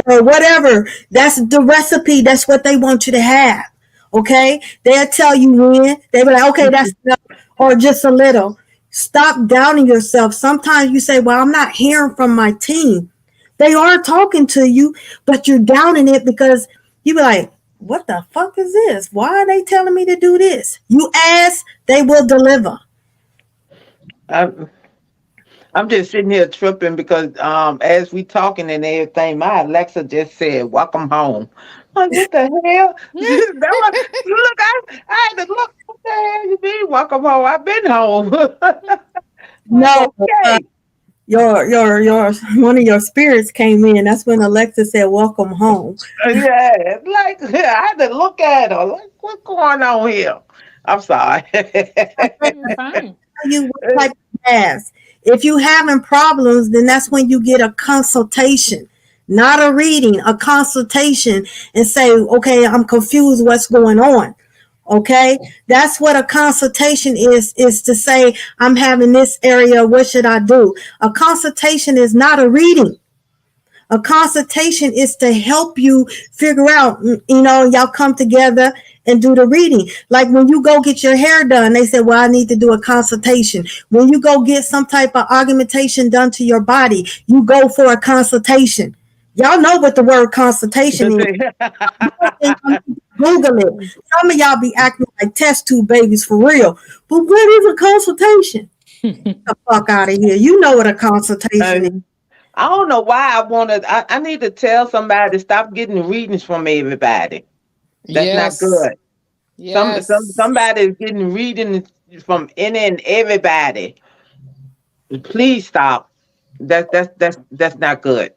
or whatever. That's the recipe. That's what they want you to have. Okay? They'll tell you when. They'll be like, okay, that's enough, or just a little. Stop doubting yourself. Sometimes you say, well, I'm not hearing from my team. They are talking to you, but you're doubting it because you be like, what the fuck is this? Why are they telling me to do this? You ask, they will deliver. I'm, I'm just sitting here tripping because as we talking and everything, my Alexa just said, "Welcome home." Like, what the hell? That was, look, I had to look. What the hell you mean, welcome home? I've been home. Like, No, okay. your one of your spirits came in. That's when Alexa said, "Welcome home." Yeah, like I had to look at her. Like, what's going on here? I'm sorry. You're fine. You what type of baths. If you having problems, then that's when you get a consultation, not a reading, a consultation, and say, okay, I'm confused. What's going on? Okay, that's what a consultation is to say, I'm having this area. What should I do? A consultation is not a reading. A consultation is to help you figure out, y'all come together and do the reading. Like when you go get your hair done, they say, well, I need to do a consultation. When you go get some type of augmentation done to your body, you go for a consultation. Y'all know what the word consultation is. Google it. Some of y'all be acting like test tube babies for real. But what is a consultation? Get the fuck out of here. You know what a consultation is. Uh, I don't know why I need to tell somebody to stop getting readings from everybody. That's not Yes. good. Yes. Somebody is getting readings from any and everybody. Please stop. That's not good.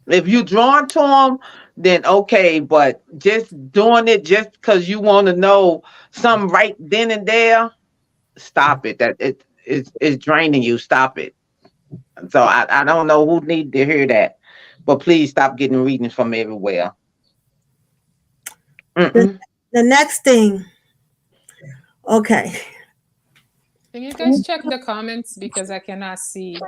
If you're drawn to them, then okay. But just doing it just because you want to know something right then and there, stop it. That it's draining you. Stop it. So I don't know who need to hear that, but please stop getting readings from everywhere. The, Mm-mm. the next thing, okay. Can you guys check the comments because I cannot see?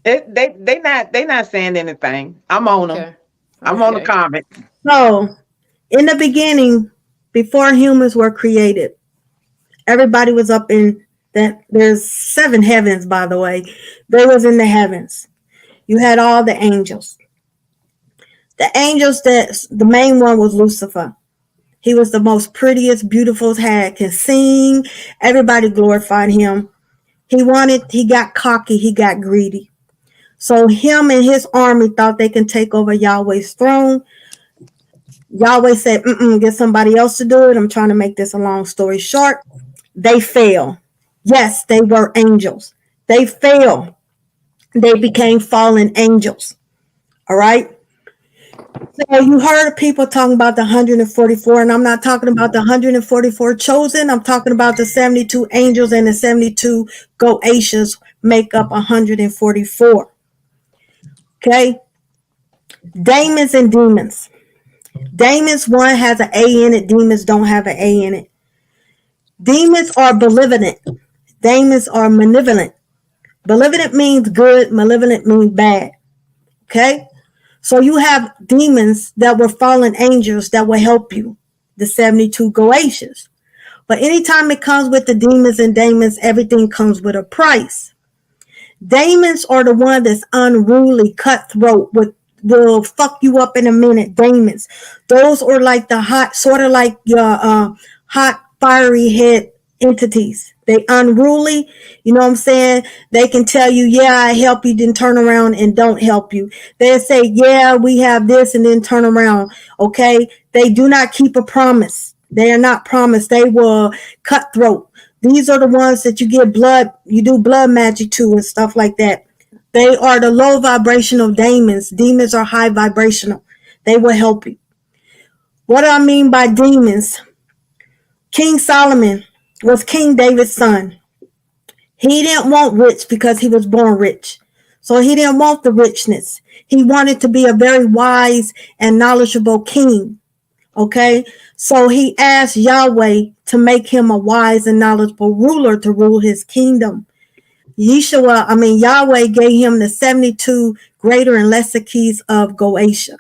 They not saying anything. I'm on them. Okay. I'm on the Okay. comment. So, in the beginning, before humans were created, everybody was up in that. There's seven heavens, by the way. They was in the heavens. You had all the angels. The angels that the main one was Lucifer. He was the most prettiest, beautiful, had can sing. Everybody glorified him. He got cocky, he got greedy. So him and his army thought they can take over Yahweh's throne. Yahweh said, get somebody else to do it. I'm trying to make this a long story short. They fell. Yes, they were angels. They fell. They became fallen angels. All right. So you heard people talking about the 144, and I'm not talking about the 144 chosen. I'm talking about the 72 angels and the 72 Goatians make up 144. Okay. Demons and demons. Demons, one has an A in it. Demons don't have an A in it. Demons are malevolent. Demons are malevolent. Malevolent means good. Malevolent means bad. Okay. So you have demons that were fallen angels that will help you, the 72 Goatians. But anytime it comes with the demons and demons, everything comes with a price. Demons are the one that's unruly, cutthroat, will fuck you up in a minute. Demons. Those are like the hot, sort of like your hot, fiery head entities. They unruly, you know what I'm saying? They can tell you, yeah, I help you, then turn around and don't help you. They say, yeah, we have this, and then turn around. Okay. They do not keep a promise. They are not promised. They will cutthroat. These are the ones that you get blood, you do blood magic to and stuff like that. They are the low vibrational demons. Demons are high vibrational. They will help you. What do I mean by demons? King Solomon was King David's son. He didn't want rich because he was born rich. So he didn't want the richness. He wanted to be a very wise and knowledgeable king. Okay. So he asked Yahweh to make him a wise and knowledgeable ruler to rule his kingdom. Yahweh gave him the 72 greater and lesser keys of Goetia.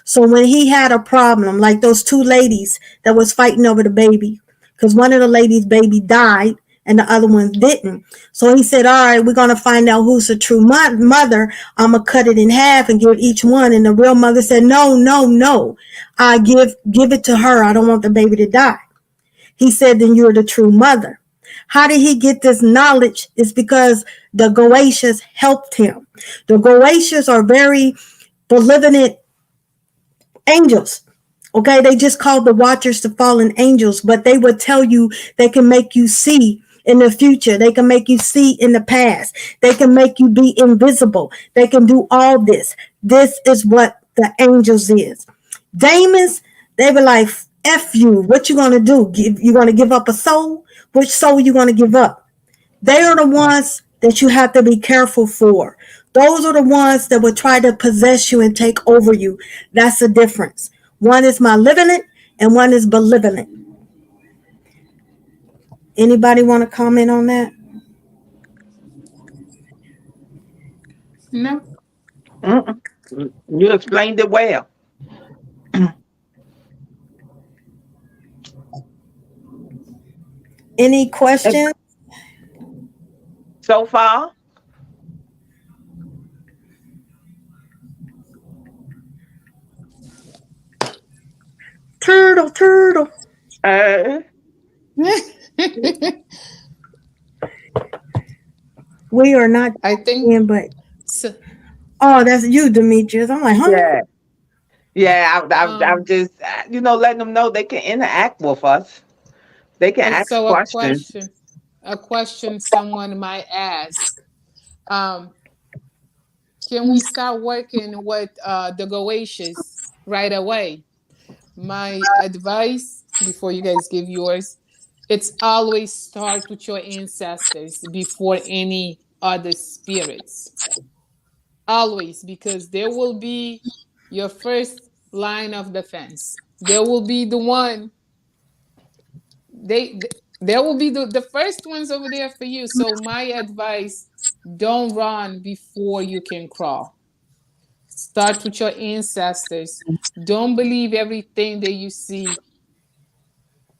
So when he had a problem, like those two ladies that was fighting over the baby, because one of the ladies' baby died and the other one didn't. So he said, all right, we're going to find out who's the true mother. I'm going to cut it in half and give each one. And the real mother said, no. I give it to her. I don't want the baby to die. He said, then you're the true mother. How did he get this knowledge? It's because the Goatians helped him. The Goatians are very benevolent angels. Okay, they just called the watchers the fallen angels, but they would tell you, they can make you see in the future. They can make you see in the past. They can make you be invisible. They can do all this. This is what the angels is. Demons, they were like, F you. What you going to do? You going to give up a soul? Which soul you going to give up? They are the ones that you have to be careful for. Those are the ones that will try to possess you and take over you. That's the difference. One is malevolent and one is benevolent. Anybody want to comment on that? No. Mm-mm. You explained it well. Any And questions? so far, Turtle. uh, We are not I think in, but so. oh, that's you, Demetrius. I'm like, huh? yeah, yeah. I'm Um, just, letting them know they can interact with us. They can and ask so questions. a question someone might ask. Um, can we start working with the Goatians right away? My advice before you guys give yours, it's always start with your ancestors before any other spirits. Always, because there will be your first line of defense. There will be the one they There will be the first ones over there for you. So my advice, don't run before you can crawl. Start with your ancestors. Don't believe everything that you see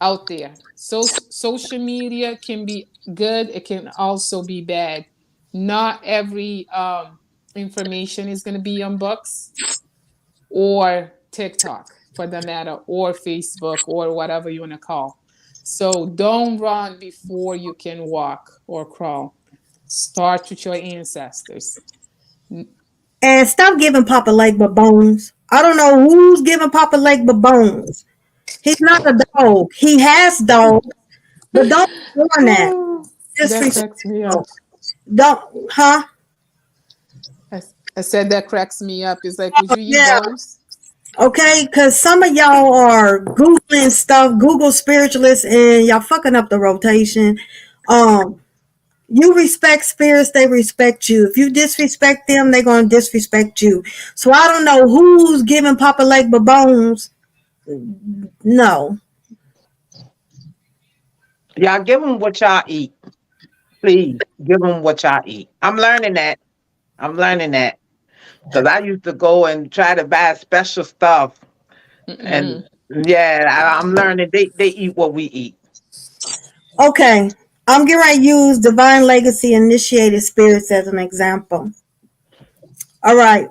out there. So social media can be good, it can also be bad. Not every information is going to be on books or TikTok for the matter, or Facebook, or whatever you want to call. So don't run before you can walk or crawl. Start with your ancestors. And stop giving Papa Legba bones. I don't know who's giving Papa Legba bones. He's not a dog. He has dogs, but don't be doing that. That cracks me up. Don't, huh? I said that cracks me up. It's like, would you eat Yeah. those? Okay, because some of y'all are Googling stuff, Google spiritualists, and y'all fucking up the rotation. You respect spirits, they respect you. If you disrespect them, they're going to disrespect you. So I don't know who's giving Papa Legba bones. No. Y'all give them what y'all eat. Please give them what y'all eat. I'm learning that. Because I used to go and try to buy special stuff. And yeah, I'm learning they eat what we eat. Okay. I'm going to use Divine Legacy initiated spirits as an example. All right.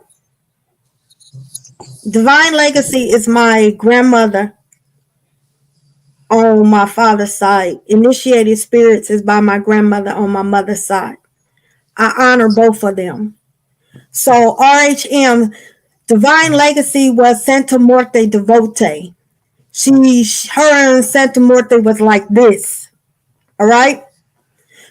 Divine Legacy is my grandmother on my father's side. Initiated spirits is by my grandmother on my mother's side. I honor both of them. So RHM, Divine Legacy was Santa Muerte Devote. Her and Santa Muerte was like this. All right.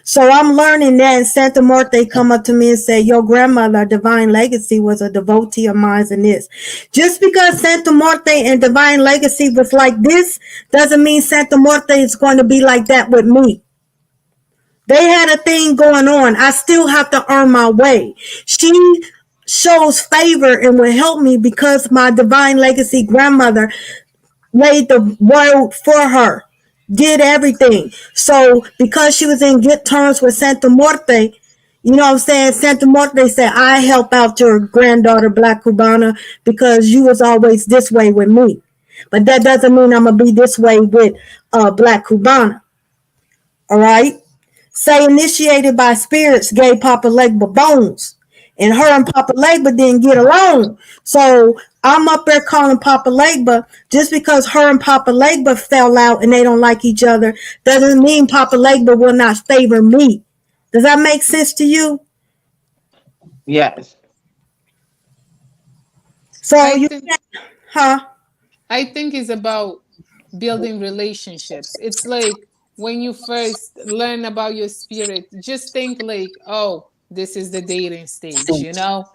So I'm learning that, and Santa Muerte come up to me and say, your grandmother, Divine Legacy, was a devotee of mine and this. Just because Santa Muerte and Divine Legacy was like this, doesn't mean Santa Muerte is going to be like that with me. They had a thing going on. I still have to earn my way. She shows favor and will help me because my Divine Legacy grandmother laid the road for her, did everything. So because she was in good terms with Santa Muerte, you know what I'm saying? Santa Muerte said, I help out your granddaughter, Black Cubana, because you was always this way with me. But that doesn't mean I'm going to be this way with Black Cubana. All right? Say initiated by spirits gave Papa Legba bones. And her and Papa Legba didn't get along. So I'm up there calling Papa Legba. Just because her and Papa Legba fell out and they don't like each other doesn't mean Papa Legba will not favor me. Does that make sense to you? Yes. So I think it's about building relationships. It's like when you first learn about your spirit, just think like, oh, this is the dating stage, you know?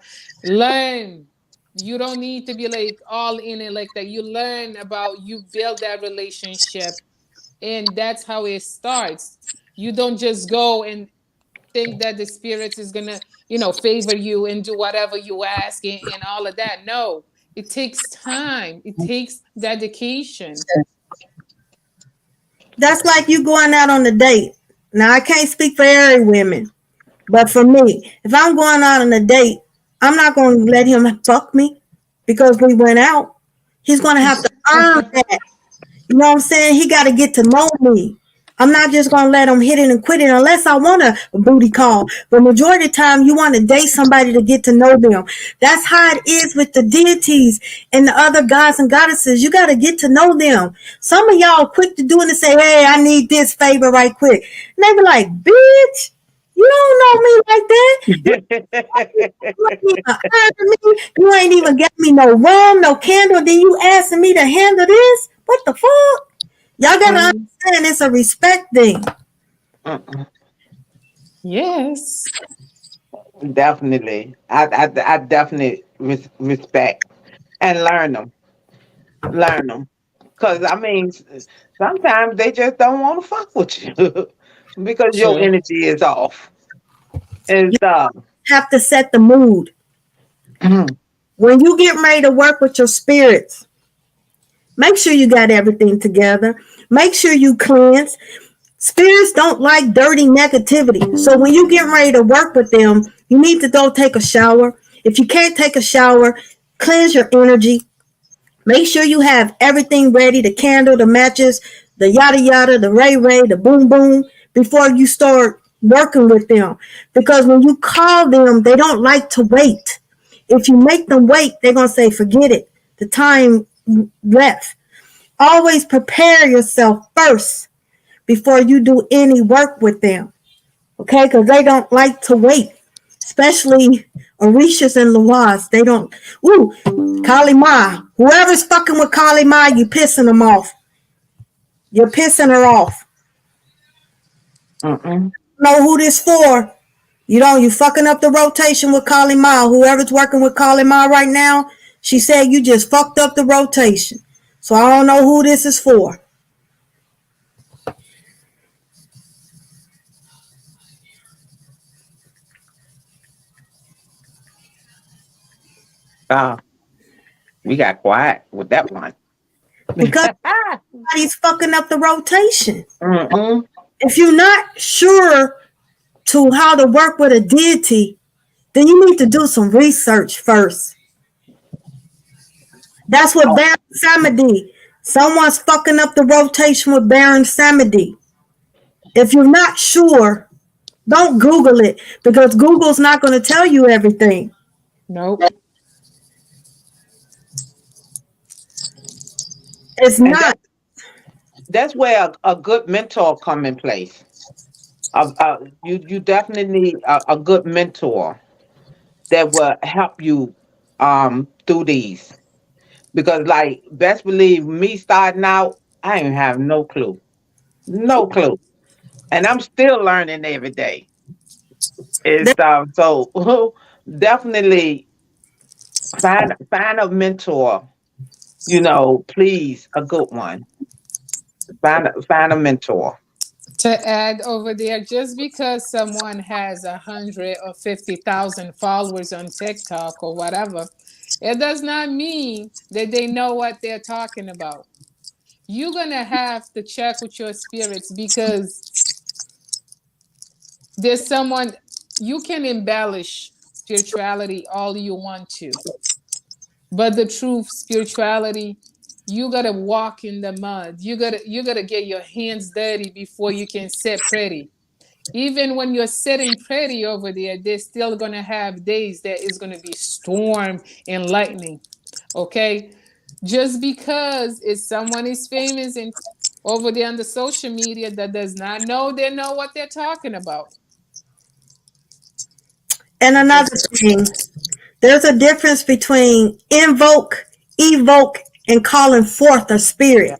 Learn. You don't need to be like all in it like that. You learn about, you build that relationship, and that's how it starts. You don't just go and think that the spirit is gonna, favor you and do whatever you ask and all of that. No, it takes time. It takes dedication. that's like you going out on a date. Now, I can't speak for every woman, but for me, if I'm going out on a date, I'm not going to let him fuck me because we went out. He's going to have to earn that. You know what I'm saying? He got to get to know me. I'm not just going to let him hit it and quit it unless I want a booty call. But majority of the time, you want to date somebody to get to know them. That's how it is with the deities and the other gods and goddesses. You got to get to know them. Some of y'all quick to do it and say, hey, I need this favor right quick. And they be like, bitch, you don't know me like that. You ain't even got me no rum, no candle. Then you asking me to handle this? What the fuck? Y'all gotta understand it's a respect thing. Yes. Definitely. I definitely respect and learn them. Because, I mean, sometimes they just don't want to fuck with you because your True. energy is off. And Have to set the mood. When you get ready to work with your spirits, make sure you got everything together. Make sure you cleanse. Spirits don't like dirty negativity. So when you get ready to work with them, you need to go take a shower. If you can't take a shower, cleanse your energy. Make sure you have everything ready, the candle, the matches, the yada yada, the ray ray, the boom boom, before you start working with them. Because when you call them, they don't like to wait. If you make them wait, they're going to say, forget it. The time left. Always prepare yourself first before you do any work with them. Okay? Because they don't like to wait. Especially Orishas and Lawas. They don't. Ooh, Kali Ma. Whoever's fucking with Kali Ma, you pissing them off. You're pissing her off. Know who this for? You fucking up the rotation with Kali Ma. Whoever's working with Kali Ma right now, she said you just fucked up the rotation. So I don't know who this is for. We got quiet with that one. Because he's fucking up the rotation. If you're not sure to how to work with a deity, then you need to do some research first. That's what Baron Samedi. Someone's fucking up the rotation with Baron Samedi. If you're not sure, don't Google it, because Google's not going to tell you everything. Nope. It's not. That's where a good mentor come in place. You definitely need a good mentor that will help you through these. Because like best believe me starting out, I didn't have no clue. No clue. And I'm still learning every day. And stuff. So definitely find a mentor, please, a good one. Find a mentor. To add over there, just because someone has 100 or 50,000 followers on TikTok or whatever, it does not mean that they know what they're talking about. You're gonna have to check with your spirits, because there's someone, you can embellish spirituality all you want to, but the truth, spirituality, you gotta walk in the mud. You gotta get your hands dirty before you can sit pretty. Even when you're sitting pretty over there, they're still gonna have days that is gonna be storm and lightning. Okay, just because it's someone is famous and over there on the social media, that does not know they know what they're talking about. And another thing, there's a difference between invoke, evoke, and calling forth a spirit.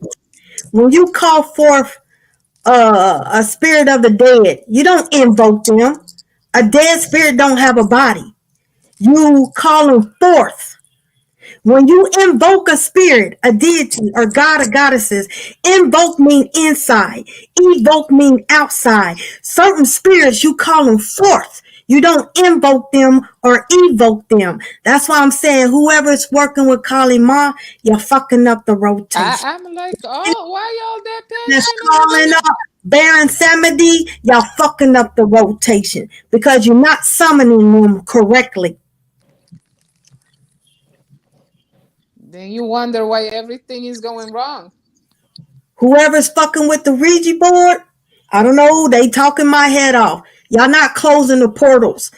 When you call forth a spirit of the dead, you don't invoke them. A dead spirit don't have a body. You call them forth. When you invoke a spirit, a deity, or god or goddesses, invoke mean inside, evoke mean outside. Certain spirits, you call them forth. You don't invoke them or evoke them. That's why I'm saying whoever's working with Kali Ma, you're fucking up the rotation. I'm like, oh, why y'all that That's passionate? calling up Baron Samedi, y'all fucking up the rotation because you're not summoning them correctly. Then you wonder why everything is going wrong. Whoever's fucking with the Ouija board, I don't know, they talking my head off. Y'all not closing the portals.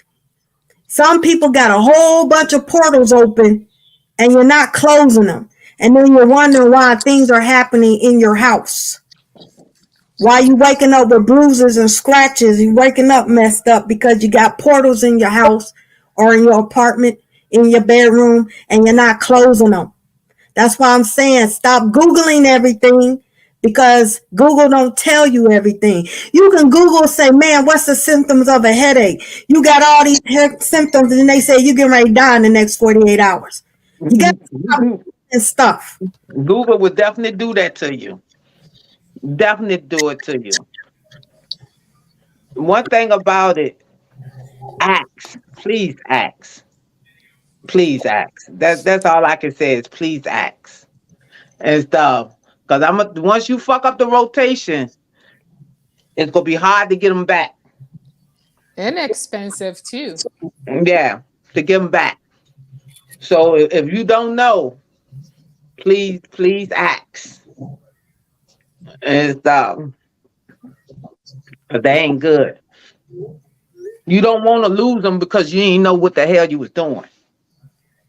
Some people got a whole bunch of portals open and you're not closing them. And then you're wondering why things are happening in your house. Why you waking up with bruises and scratches? You waking up messed up because you got portals in your house or in your apartment, in your bedroom, and you're not closing them. That's why I'm saying stop Googling everything, because Google don't tell you everything. You can Google, say, man, what's the symptoms of a headache? You got all these symptoms, and they say you get ready to die in the next 48 hours. You got and stuff. Google would definitely do that to you. Definitely do it to you. One thing about it, ask. Please ask. Please ask. That's all I can say is please ask and stuff. Because once you fuck up the rotation, It's gonna be hard to get them back. Inexpensive too. Yeah, to get them back. So if you don't know, please ask. And but they ain't good. You don't want to lose them because you ain't know what the hell you was doing.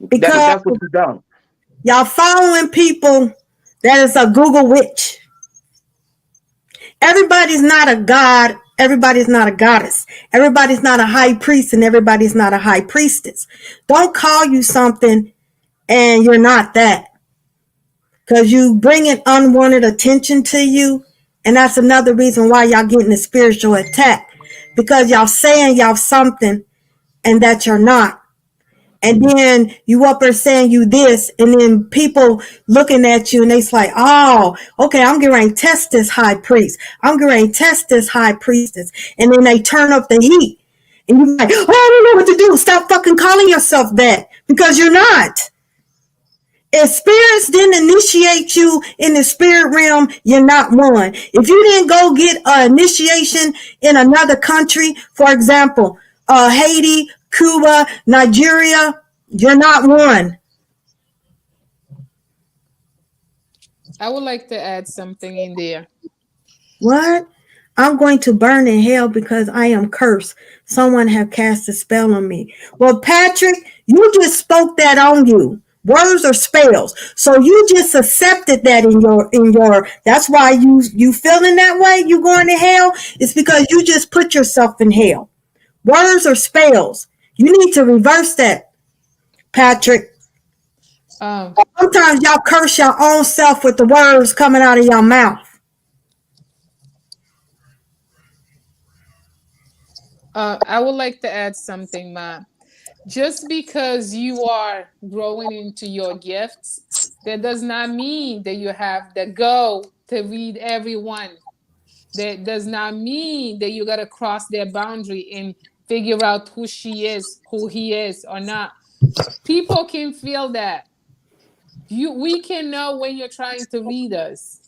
Because That's what you don't. y'all following people that is a Google witch. Everybody's not a god. Everybody's not a goddess. Everybody's not a high priest, and everybody's not a high priestess. Don't call you something and you're not that, because you bringing unwanted attention to you, and that's another reason why y'all getting a spiritual attack, because y'all saying y'all something and that you're not. And then you up there saying you this, and then people looking at you and they's like, oh, okay, I'm getting ready to test this high priest. I'm getting ready to test this high priestess. And then they turn up the heat. And you're like, oh, I don't know what to do. Stop fucking calling yourself that, because you're not. If spirits didn't initiate you in the spirit realm, you're not one. If you didn't go get an initiation in another country, for example, Haiti, Cuba, Nigeria, you're not one. I would like to add something in there. What? I'm going to burn in hell because I am cursed. Someone have cast a spell on me. Well, Patrick, you just spoke that on you. Words or spells. So you just accepted that in your that's why you feeling that way, you going to hell. It's because you just put yourself in hell. Words or spells. You need to reverse that, Patrick. Sometimes y'all curse your own self with the words coming out of your mouth. I would like to add something, Ma. Just because you are growing into your gifts, that does not mean that you have the go to read everyone. That does not mean that you got to cross their boundary and figure out who she is, who he is, or not. People can feel that. We can know when you're trying to read us.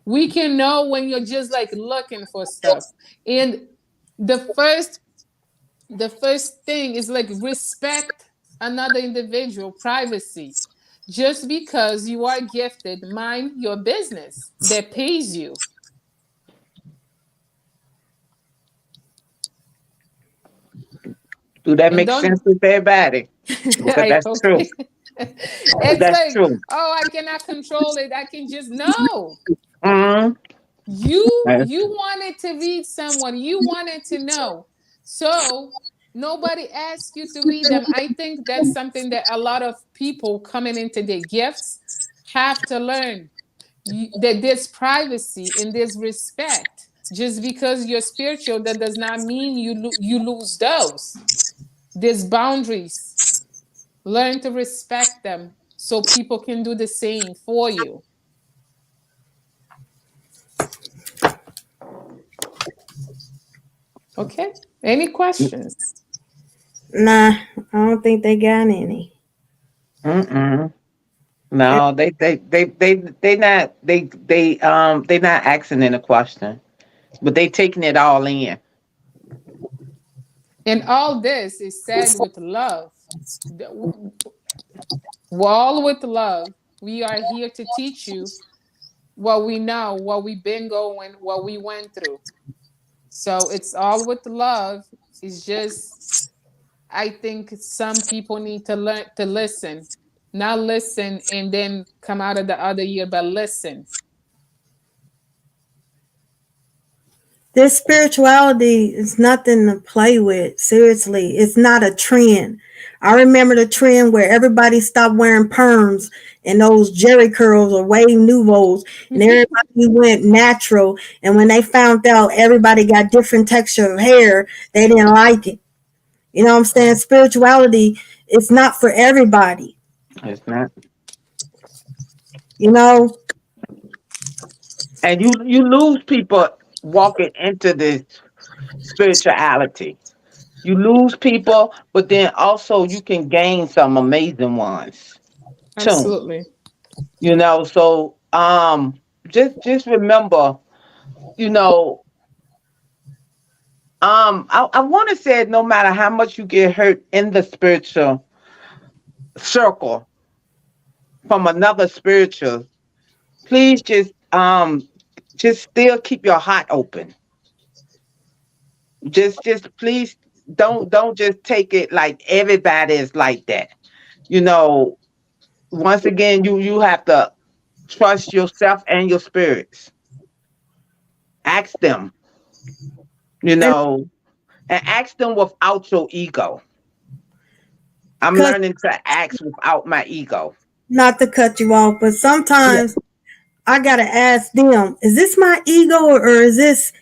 We can know when you're just like looking for stuff. And the first thing is like respect another individual, privacy. Just because you are gifted, mind your business that pays you. Do that make sense with everybody? Because that's true. It's That's like, true. oh, I cannot control it. I can just know. Mm-hmm. You wanted to read someone. You wanted to know. So nobody asked you to read them. I think that's something that a lot of people coming into their gifts have to learn. That there's privacy and there's respect. Just because you're spiritual, that does not mean you lose those. There's boundaries. Learn to respect them so people can do the same for you. Okay. Any questions? Nah, I don't think they got any. Mm-mm. No, they not asking any question, but they taking it all in. And all this is said with love. All with love. We are here to teach you what we know, what we've been going, what we went through. So it's all with love. It's just, I think some people need to learn to listen. Not listen and then come out of the other year, but listen. This spirituality is nothing to play with. Seriously, it's not a trend. I remember the trend where everybody stopped wearing perms and those Jerry curls or wave nouveaux, and everybody went natural. And when they found out everybody got different texture of hair, they didn't like it. You know what I'm saying? Spirituality is not for everybody. It's not. You know? And you lose people walking into this spirituality. You lose people, but then also you can gain some amazing ones too. Absolutely. You know, so just remember, you know, I want to say no matter how much you get hurt in the spiritual circle from another spiritual, please just still keep your heart open. Just please don't just take it like everybody is like that. You know, once again, you have to trust yourself and your spirits. Ask them, you And know, and ask them without your ego. I'm because learning to ask without my ego. not to cut you off, but Yeah. sometimes I gotta ask them, is this my ego or is this?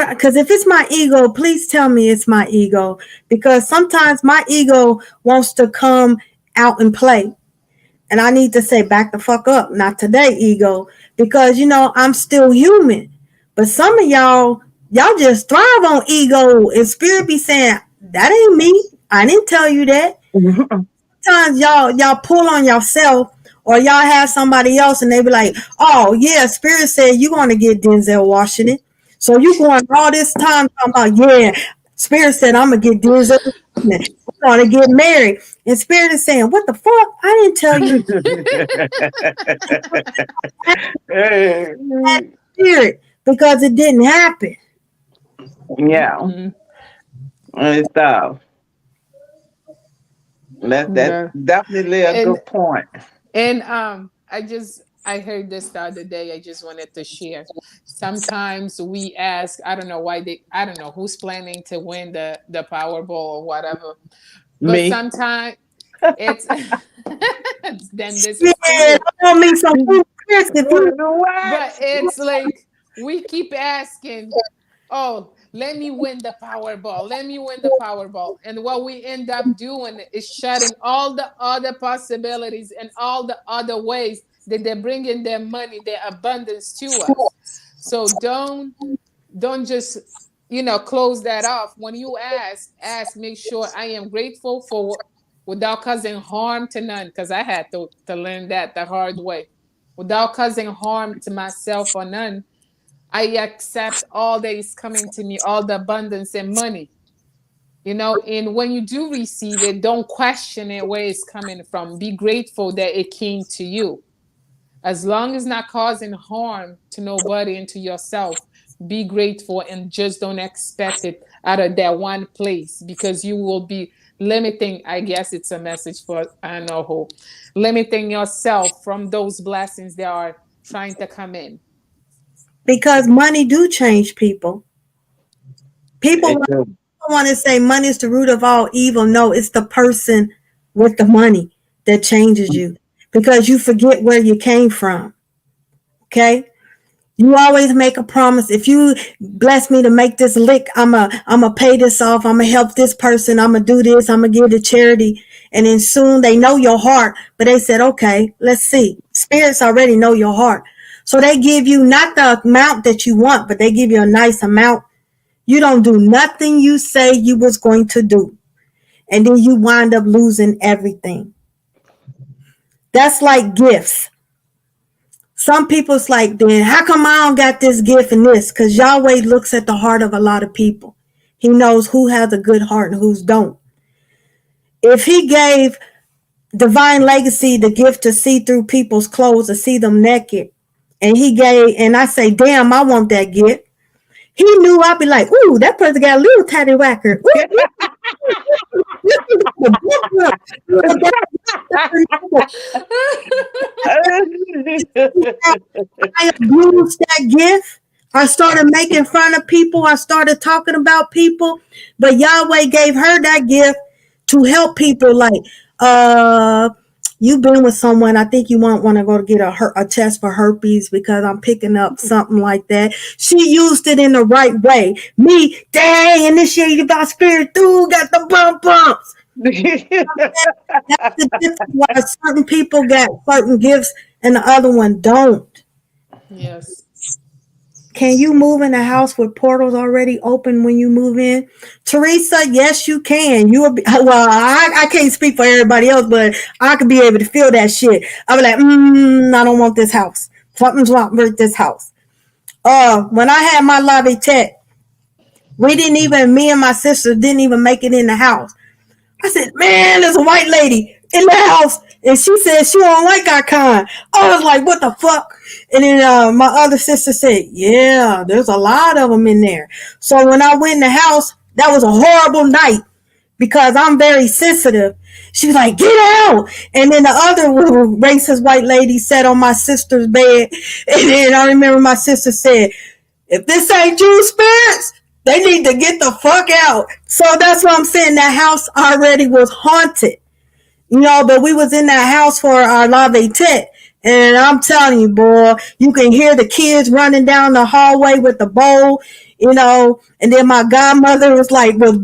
Because if it's my ego, please tell me it's my ego. Because sometimes my ego wants to come out and play, and I need to say, back the fuck up, not today, ego. Because I'm still human. But some of y'all just thrive on ego, and spirit be saying, that ain't me. I didn't tell you that. Times y'all pull on yourself, or y'all have somebody else and they be like, oh yeah, spirit said you want to get Denzel Washington, so you going all this time talking about, yeah, spirit said I'm gonna get Denzel Washington, we're gonna get married, and spirit is saying, what the fuck, I didn't tell you that, spirit, because it didn't happen. Yeah, Mhm. and stuff. That's Yeah. definitely a And good point. I heard this the other day. I just wanted to share. Sometimes we ask, I don't know who's planning to win the Powerball or whatever. But Me. sometimes it's then this Yeah, is for I you. want me some food, Chris, if you But What? it's like we keep asking, oh, let me win the Powerball. Let me win the Powerball. And what we end up doing is shutting all the other possibilities and all the other ways that they're bringing their money, their abundance to us. So don't just close that off. When you ask, make sure I am grateful for without causing harm to none, because I had to learn that the hard way. Without causing harm to myself or none, I accept all that is coming to me, all the abundance and money. And when you do receive it, don't question it where it's coming from. Be grateful that it came to you. As long as not causing harm to nobody and to yourself, be grateful and just don't expect it out of that one place, because you will be limiting. I guess it's a message for I know who, limiting yourself from those blessings that are trying to come in. because money do change people. People It do. want to say money is the root of all evil. No, it's the person with the money that changes you, because you forget where you came from. Okay. You always make a promise. If you bless me to make this lick, I'm a pay this off. I'm gonna help this person. I'm gonna do this. I'm gonna give to charity. And then soon they know your heart, but they said, okay, let's see. Spirits already know your heart. So they give you not the amount that you want, but they give you a nice amount. You don't do nothing you say you was going to do. And then you wind up losing everything. That's like gifts. Some people's like, then how come I don't got this gift and this? Because Yahweh looks at the heart of a lot of people. He knows who has a good heart and who's don't. If he gave Divine Legacy the gift to see through people's clothes, to see them naked, and I say, damn, I want that gift. He knew I'd be like, ooh, that person got a little tatty whacker. I abused that gift. I started making fun of people. I started talking about people. But Yahweh gave her that gift to help people. Like, you've been with someone. I think you want to go to get a test for herpes because I'm picking up something like that. She used it in the right way. Me, dang, initiated by spirit, dude, got the bumps. That's the difference why certain people got certain gifts and the other one don't. Yes. Can you move in a house with portals already open when you move in? Teresa, yes, you can. You will be, well, I can't speak for everybody else, but I could be able to feel that shit. I'll be like, I don't want this house. Something's wrong with this house. When I had my lobby tech, Me and my sister didn't even make it in the house. I said, man, there's a white lady in the house. And she said she don't like our kind. I was like, what the fuck? And then my other sister said, yeah, there's a lot of them in there. So when I went in the house, that was a horrible night because I'm very sensitive. She was like, get out. And then the other racist white lady sat on my sister's bed. And then I remember my sister said, if this ain't Jew spirits, they need to get the fuck out. So that's what I'm saying. That house already was haunted. But we was in that house for our La Tet. And I'm telling you, boy, you can hear the kids running down the hallway with the bowl, and then my godmother was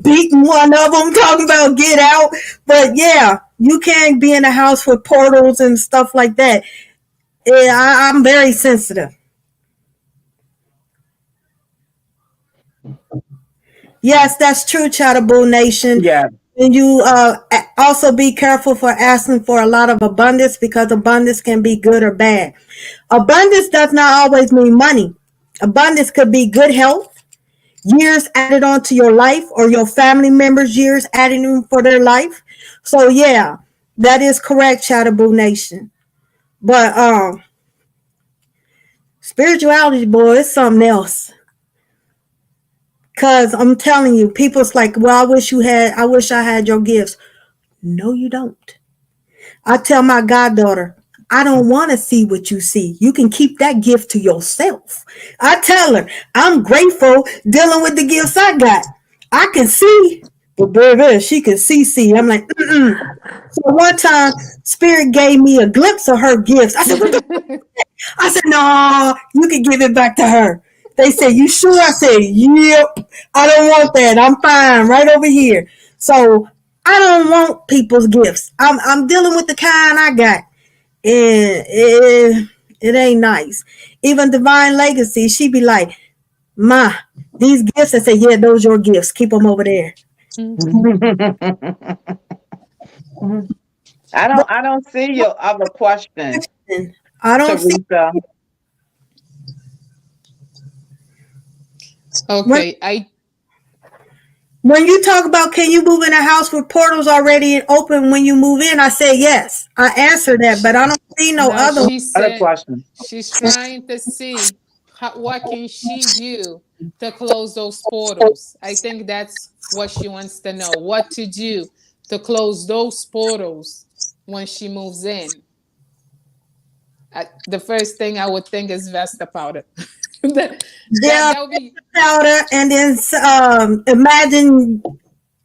beating one of them, talking about get out. But yeah, you can't be in a house with portals and stuff like that. Yeah, I'm very sensitive. Yes, that's true, Chattaboo Nation. Yeah. And you also be careful for asking for a lot of abundance because abundance can be good or bad. Abundance does not always mean money. Abundance could be good health, years added on to your life, or your family members' years added on for their life. So yeah, that is correct, Chattaboo Nation. But spirituality, boy, it's something else. Cause I'm telling you, people's like, well, I wish I had your gifts. No, you don't. I tell my goddaughter, I don't want to see what you see. You can keep that gift to yourself. I tell her, I'm grateful dealing with the gifts I got. I can see, but baby, she can see. I'm like, mm-mm. So one time, Spirit gave me a glimpse of her gifts. I said, what the I said, no, you can give it back to her. They said, you sure? I said, yep. I don't want that. I'm fine right over here. So I don't want people's gifts. I'm dealing with the kind I got. And it ain't nice. Even Divine Legacy, she be like, Ma, these gifts. I say, yeah, those your gifts. Keep them over there. I don't see your other question, I don't see. Teresa. Okay, When you talk about can you move in a house with portals already open when you move in, I say yes. I answer that, but I don't see no other. She Other said question. she's trying to see what can she do to close those portals. I think that's what she wants to know. What to do to close those portals when she moves in. The first thing I would think is Vesta powder. that would be Powder, and then imagine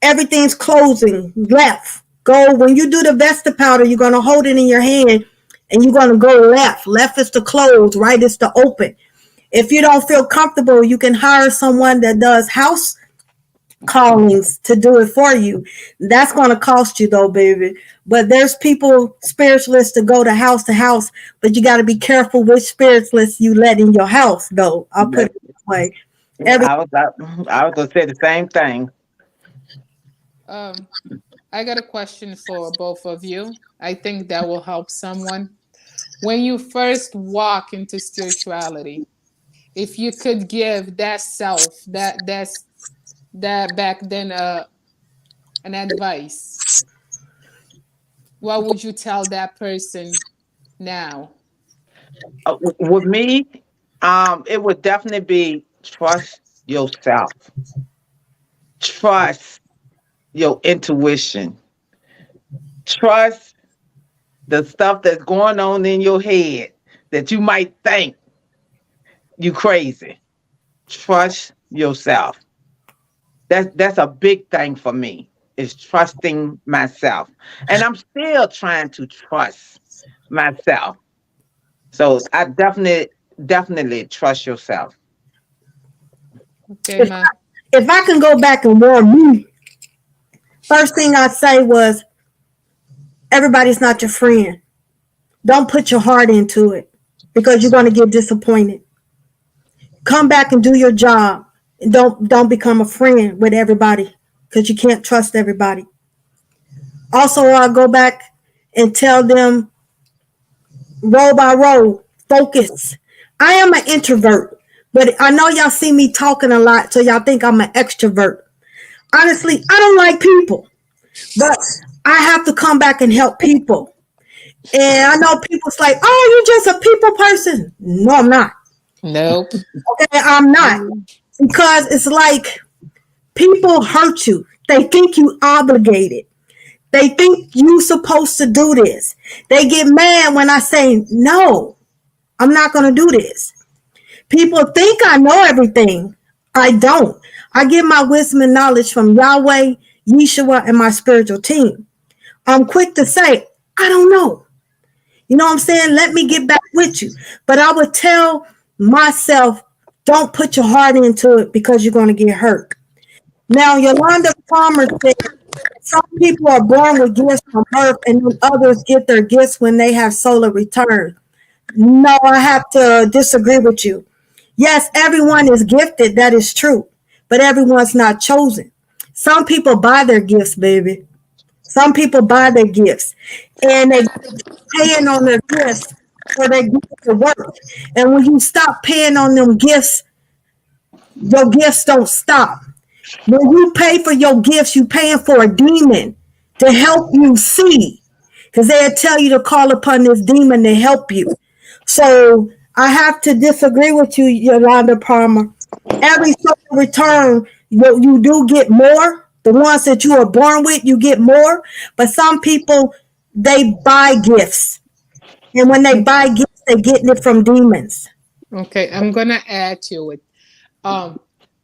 everything's closing left. Go when you do the Vesta powder, you're gonna hold it in your hand and you're gonna go left. Left is to close, right is to open. If you don't feel comfortable, you can hire someone that does house callings to do it for you. That's going to cost you though, baby. But there's people, spiritualists, to go to house, but you got to be careful which spiritualists you let in your house though. I'll put it this way. I was gonna say the same thing. I got a question for both of you. I think that will help someone. When you first walk into spirituality, if you could give that self, that back then an advice, what would you tell that person now? With me, it would definitely be trust yourself. Trust your intuition. Trust the stuff that's going on in your head that you might think you crazy. Trust yourself. That's a big thing for me, is trusting myself. And I'm still trying to trust myself. So I definitely trust yourself. Okay, Ma. If I can go back and warn me, first thing I'd say was everybody's not your friend. Don't put your heart into it because you're going to get disappointed. Come back and do your job. And don't become a friend with everybody because you can't trust everybody. Also, I'll go back and tell them roll by roll, focus. I am an introvert, But I know y'all see me talking a lot, so y'all think I'm an extrovert. Honestly, I don't like people, but I have to come back and help people. And I know people's like, oh, you're just a people person. No, I'm not. Nope. Okay, I'm not. Because it's like people hurt you. They think you obligated. They think you supposed to do this. They get mad when I say, no, I'm not going to do this. People think I know everything. I don't. I get my wisdom and knowledge from Yahweh, Yeshua, and my spiritual team. I'm quick to say, I don't know. You know what I'm saying? Let me get back with you. But I would tell myself, don't put your heart into it because you're going to get hurt. Now, Yolanda Palmer said, some people are born with gifts from birth and then others get their gifts when they have solar return. No, I have to disagree with you. Yes, everyone is gifted. That is true. But everyone's not chosen. Some people buy their gifts, baby. Some people buy their gifts. And they paying on their gifts for their gifts to work. And when you stop paying on them gifts, your gifts don't stop. When you pay for your gifts, you paying for a demon to help you see. Because they'll tell you to call upon this demon to help you. So I have to disagree with you, Yolanda Palmer. Every solar return, you do get more. The ones that you are born with, you get more. But some people, they buy gifts. And when they buy gifts, they're getting it from demons. Okay, I'm gonna add to it.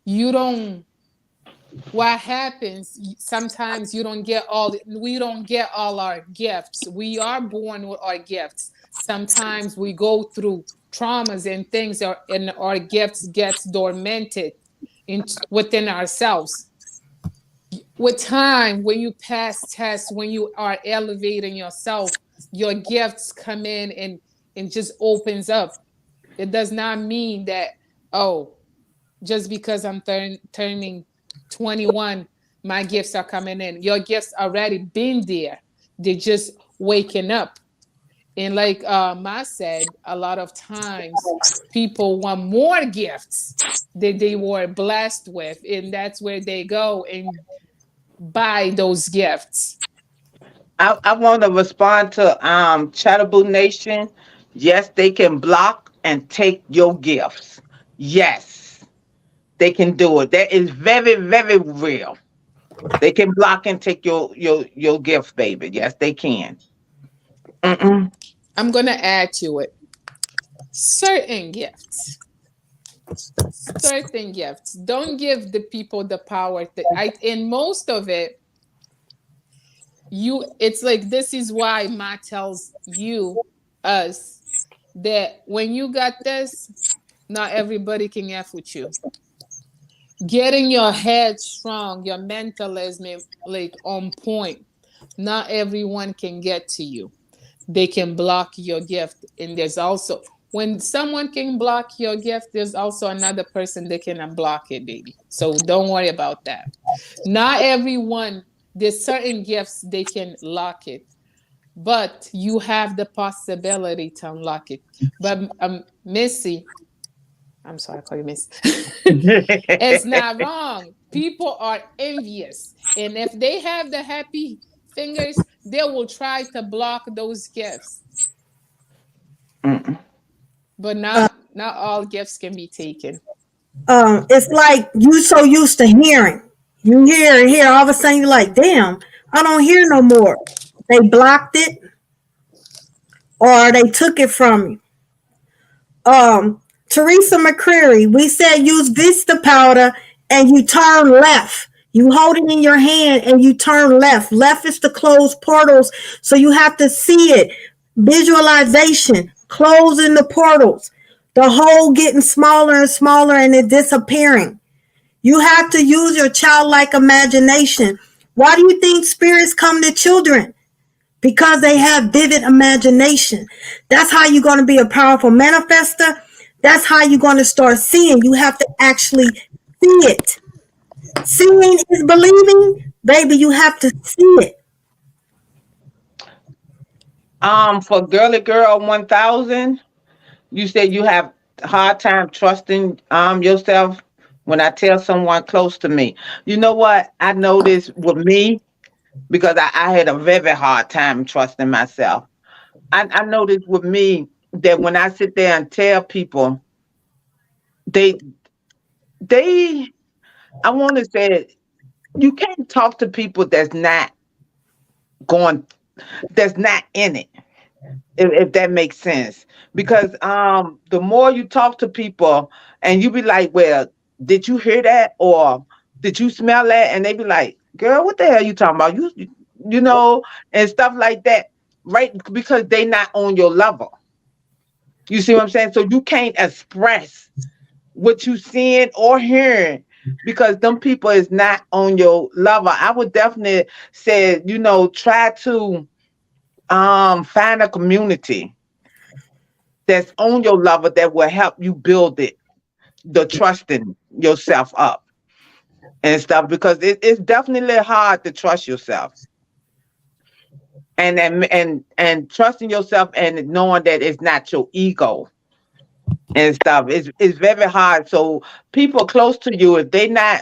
You don't. What happens? Sometimes you don't get all. We don't get all our gifts. We are born with our gifts. Sometimes we go through traumas and things, and our gifts gets dormanted within ourselves. With time, when you pass tests, when you are elevating yourself, your gifts come in and just opens up. It does not mean that, oh, just because I'm turning 21, my gifts are coming in. Your gifts already been there. They're just waking up. And like Ma said, a lot of times people want more gifts that they were blessed with. And that's where they go and buy those gifts. I want to respond to Chattaboo Nation. Yes, they can block and take your gifts. Yes, they can do it. That is very, very real. They can block and take your gifts, baby. Yes, they can. Mm-mm. I'm going to add to it. Certain gifts. Certain gifts. Don't give the people the power. And most of it, it's like, this is why Ma tells us, that when you got this, not everybody can F with you. Getting your head strong, your mentalism like on point. Not everyone can get to you. They can block your gift. And there's also, when someone can block your gift, there's also another person that can unblock it, baby. So don't worry about that. Not everyone, there's certain gifts they can lock it, but you have the possibility to unlock it. But Missy, I'm sorry, I call you Miss. It's not wrong. People are envious. And if they have the happy fingers, they will try to block those gifts. Mm-mm. But not all gifts can be taken. It's like you so used to hearing. You hear, all of a sudden you're like, damn, I don't hear no more. They blocked it or they took it from you. Teresa McCreary, we said use Vista powder and you turn left. You hold it in your hand and you turn left. Left is to close portals, so you have to see it. Visualization, closing the portals. The hole getting smaller and smaller and it disappearing. You have to use your childlike imagination. Why do you think spirits come to children? Because they have vivid imagination. That's how you're going to be a powerful manifester. That's how you're going to start seeing. You have to actually see it. Seeing is believing. Baby, you have to see it. For Girly Girl 1000, you said you have hard time trusting yourself when I tell someone close to me. You know what? I noticed with me because I had a very hard time trusting myself. I noticed with me that when I sit there and tell people, they they I want to say you can't talk to people going that's not in it, if that makes sense. Because the more you talk to people and you be like, well, did you hear that, or did you smell that, and they be like, girl, what the hell you talking about, you know, and stuff like that, right? Because they not on your level. You see what I'm saying? So you can't express what you seeing or hearing because them people is not on your level. I would definitely say, try to find a community that's on your level that will help you build the trusting yourself up and stuff, because it's definitely hard to trust yourself, and trusting yourself and knowing that it's not your ego and stuff. It's very hard. So people close to you, if they not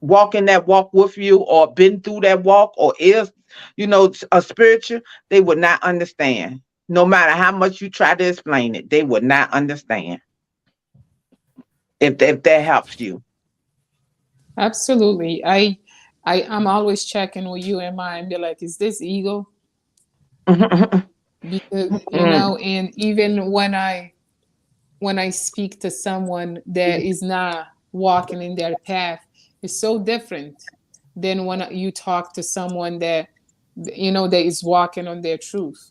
walking that walk with you or been through that walk or is, a spiritual, they would not understand. No matter how much you try to explain it, they would not understand if that helps you. Absolutely. I'm always checking with you and mine and be like, is this ego? Because and even when I speak to someone that is not walking in their path, it's so different than when you talk to someone that that is walking on their truth.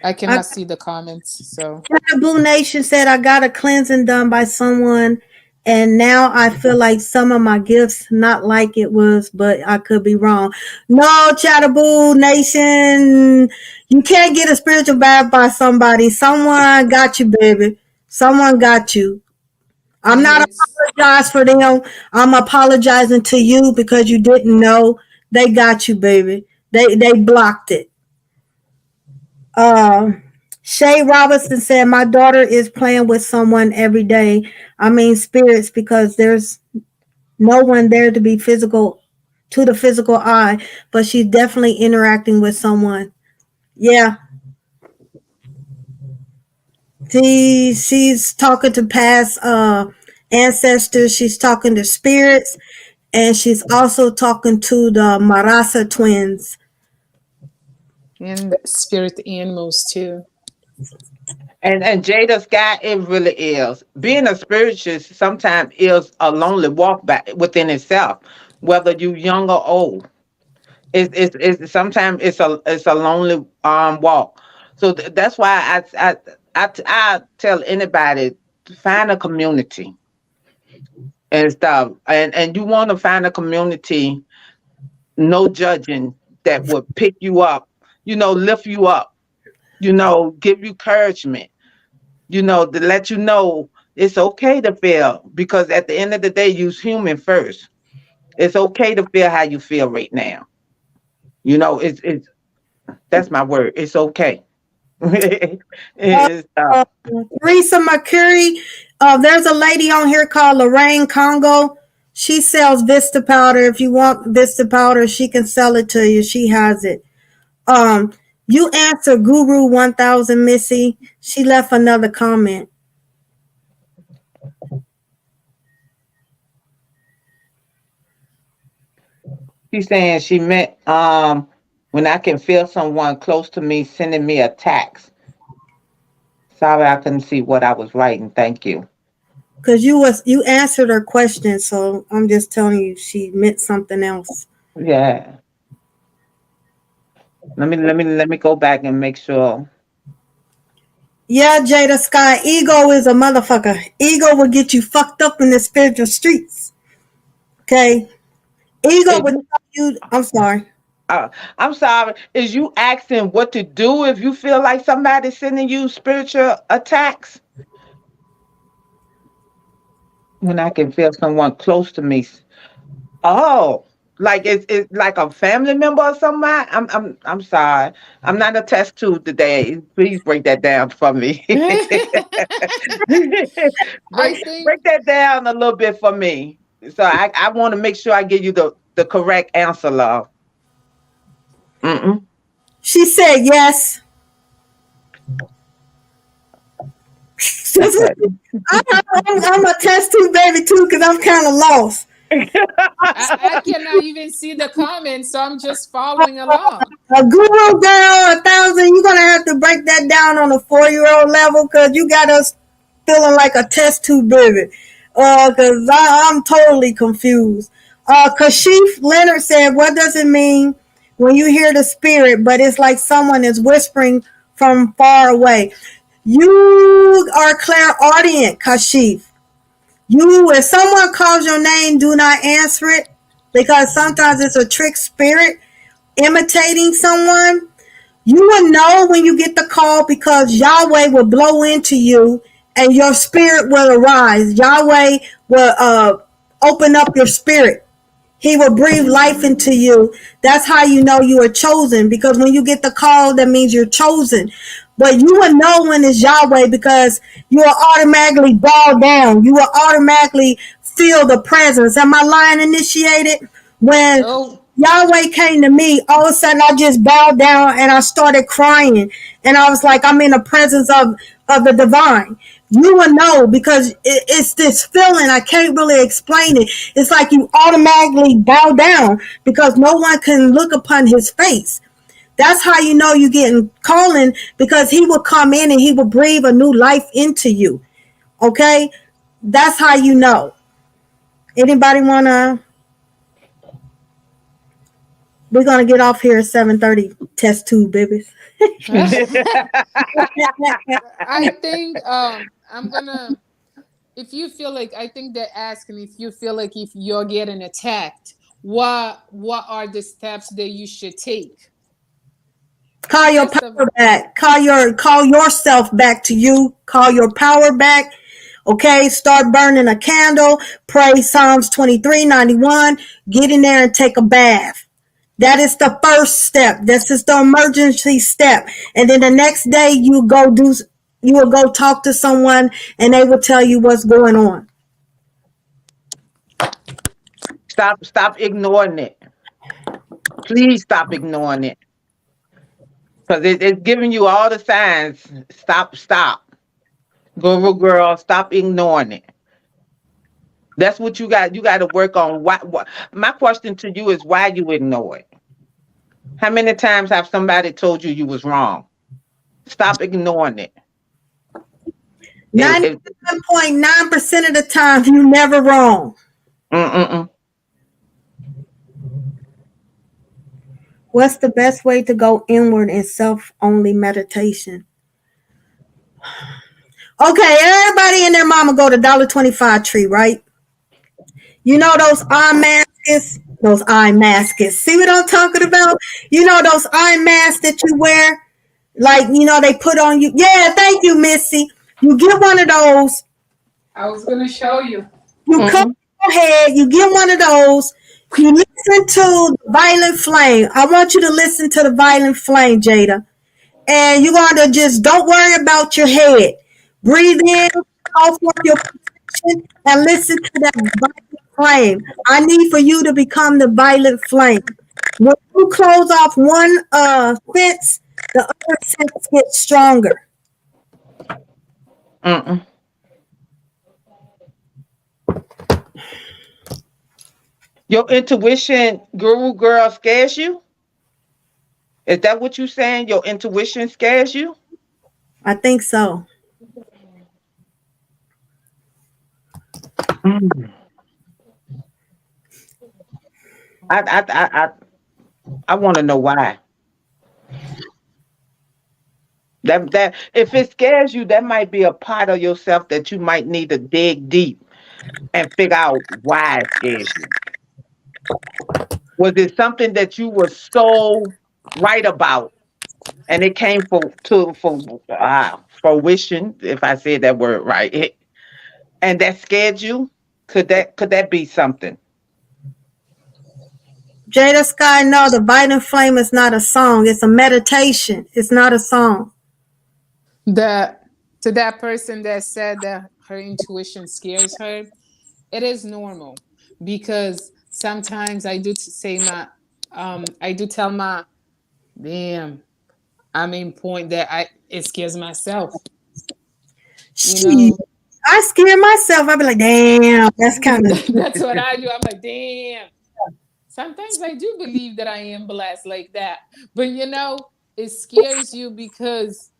I cannot see the comments. So Boo Nation said I got a cleansing done by someone, and now I feel like some of my gifts not like it was, but I could be wrong. No, Chattaboo Nation, you can't get a spiritual bath by somebody. Someone got you, baby. Someone got you. I'm not apologizing for them. I'm apologizing to you because you didn't know. They got you, baby. They blocked it. Shay Robinson said, my daughter is playing with someone every day. I mean, spirits, because there's no one there to be physical, to the physical eye, but she's definitely interacting with someone. Yeah. She's talking to past ancestors. She's talking to spirits, and she's also talking to the Marasa twins. And spirit animals too. And Jada Scott, it really is. Being a spiritualist sometimes is a lonely walk back within itself, whether you young or old. It's sometimes it's a lonely walk. So that's why I tell anybody to find a community and stuff. And you want to find a community, no judging, that would pick you up, lift you up, give you encouragement, to let you know it's okay to feel, because at the end of the day, you're human first. It's okay to feel how you feel right now. It's that's my word. It's okay. It's, Teresa Mercury, there's a lady on here called Lorraine Congo. She sells Vista powder. If you want Vista powder, she can sell it to you. She has it. You answer Guru 1000, Missy. She left another comment. She's saying she meant when I can feel someone close to me sending me a text. Sorry, I couldn't see what I was writing. Thank you. Because you answered her question, so I'm just telling you she meant something else. Yeah. Let me go back and make sure. Yeah, Jada Sky, ego is a motherfucker. Ego will get you fucked up in the spiritual streets. Okay? Ego would tell you, I'm sorry. I'm sorry. Is you asking what to do if you feel like somebody's sending you spiritual attacks? When I can feel someone close to me. Oh, Like it's like a family member or something. I'm sorry. I'm not a test tube today. Please break that down for me. I break think break that down a little bit for me. So I want to make sure I give you the correct answer, love. Mm-mm. She said yes. Okay. I'm a test tube baby too, because I'm kind of lost. I cannot even see the comments, so I'm just following along. A guru girl, 1,000. You're gonna have to break that down on a 4-year-old level, because you got us feeling like a test tube baby. Because I'm totally confused. Kashif Leonard said, "What does it mean when you hear the spirit, but it's like someone is whispering from far away?" You are clairaudient, Kashif. If someone calls your name, do not answer it, because sometimes it's a trick spirit imitating someone. You will know when you get the call, because Yahweh will blow into you and your spirit will arise. Yahweh will open up your spirit. He will breathe life into you. That's how you know you are chosen, because when you get the call, that means you're chosen. But you will know when it's Yahweh, because you will automatically bow down. You will automatically feel the presence. Am I lying, initiated? When Oh, Yahweh came to me, all of a sudden I just bowed down and I started crying. And I was like, I'm in the presence of the divine. You will know, because it's this feeling. I can't really explain it. It's like you automatically bow down, because no one can look upon his face. That's how you know you're getting calling, because he will come in and he will breathe a new life into you. Okay? That's how you know. Anybody wanna? We're gonna get off here at 7:30. Test tube, babies. I think I'm gonna. If you feel like, I think they're asking if you feel like if you're getting attacked, what are the steps that you should take? Call your First of power back. Call yourself back to you. Call your power back. Okay, start burning a candle. Pray Psalms 23:91. Get in there and take a bath. That is the first step. This is the emergency step. And then the next day you will go talk to someone and they will tell you what's going on. Stop ignoring it. Please stop ignoring it. Because it's giving you all the signs. Stop. Guru girl, stop ignoring it. That's what you got to work on. What? My question to you is, why you ignore it? How many times have somebody told you was wrong? Stop ignoring it. 99.9% of the time, you're never wrong. Mm-mm-mm. What's the best way to go inward in self-only meditation? Okay, everybody and their mama go to $1.25 tree, right? You know those eye masks? Those eye masks. See what I'm talking about? You know those eye masks that you wear? Like, they put on you. Yeah, thank you, Missy. You get one of those. I was gonna show you. You cut your head. You get one of those. You listen to the Violent Flame. I want you to listen to the Violent Flame, Jada. And you're going to just, don't worry about your head. Breathe in, call for your protection, and listen to that Violent Flame. I need for you to become the Violent Flame. When you close off one sense, the other sense gets stronger. Mm-mm. Your intuition, guru girl, scares you? Is that what you're saying? Your intuition scares you? I think so. Mm. I want to know why. That if it scares you, that might be a part of yourself that you might need to dig deep and figure out why it scares you. Was it something that you were so right about, and it came for fruition, if I said that word right, and that scared you? Could that be something? Jada Sky, no, the Vitamin Flame is not a song. It's a meditation. It's not a song. To that person that said that her intuition scares her, it is normal, because sometimes I do say I do tell my damn, I mean point that it scares myself. She, I scare myself. I be like, damn, that's kind of. That's what I do. I'm like, damn. Sometimes I do believe that I am blessed like that, but it scares you because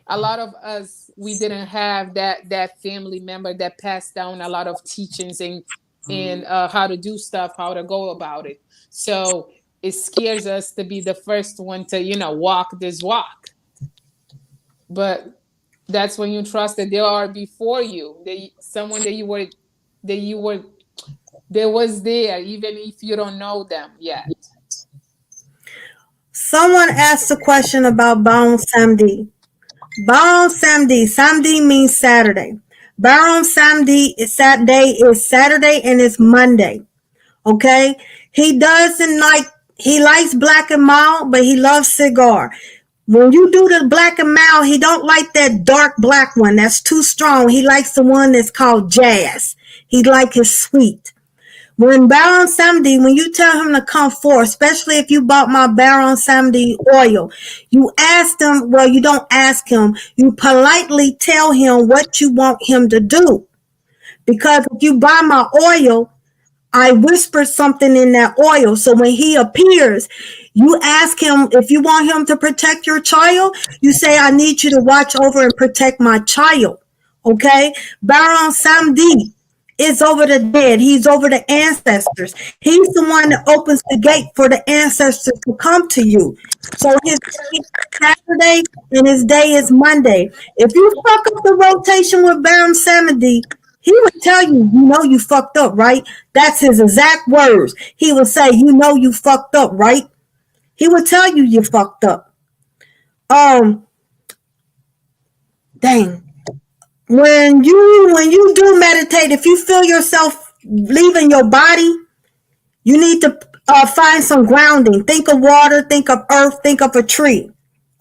a lot of us, we didn't have that family member that passed down a lot of teachings and how to do stuff, how to go about it. So it scares us to be the first one to walk this walk. But that's when you trust that they are before you, someone that was there, even if you don't know them yet. Someone asked a question about Baum Samedi. Baum Samedi. Samedi means Saturday. Baum Samedi is Saturday and it's Monday. Okay? He likes black and mild, but he loves cigar. When you do the black and mild, he don't like that dark black one. That's too strong. He likes the one that's called jazz. He like his sweet. When Baron Samedi, when you tell him to come forth, especially if you bought my Baron Samedi oil, you ask him, well, you don't ask him, you politely tell him what you want him to do. Because if you buy my oil, I whispered something in that oil. So when he appears, you ask him, if you want him to protect your child, you say, I need you to watch over and protect my child. Okay? Baron Samedi is over the dead. He's over the ancestors. He's the one that opens the gate for the ancestors to come to you. So his day is Saturday and his day is Monday. If you fuck up the rotation with Baron Samedi, he would tell you, you fucked up, right? That's his exact words. He would say, you fucked up, right? He would tell you fucked up. Dang. When you do meditate, if you feel yourself leaving your body, you need to find some grounding. Think of water, think of earth, think of a tree.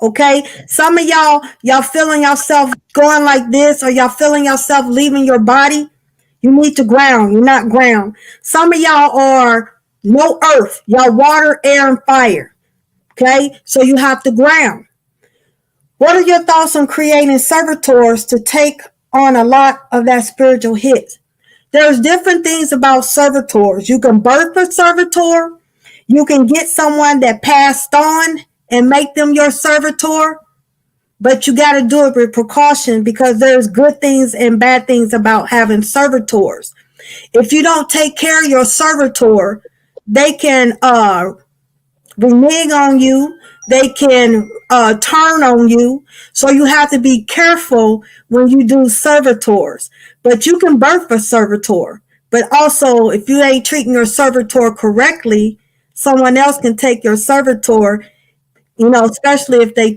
Okay? Some of y'all feeling yourself going like this, or y'all feeling yourself leaving your body. You need to ground. You're not ground. Some of y'all are no earth. Y'all water, air, and fire. Okay? So you have to ground. What are your thoughts on creating servitors to take on a lot of that spiritual hit? There's different things about servitors. You can birth a servitor. You can get someone that passed on and make them your servitor. But you got to do it with precaution, because there's good things and bad things about having servitors. If you don't take care of your servitor, they can renege on you. They can turn on you. So you have to be careful when you do servitors. But you can birth a servitor. But also, if you ain't treating your servitor correctly, someone else can take your servitor, especially if they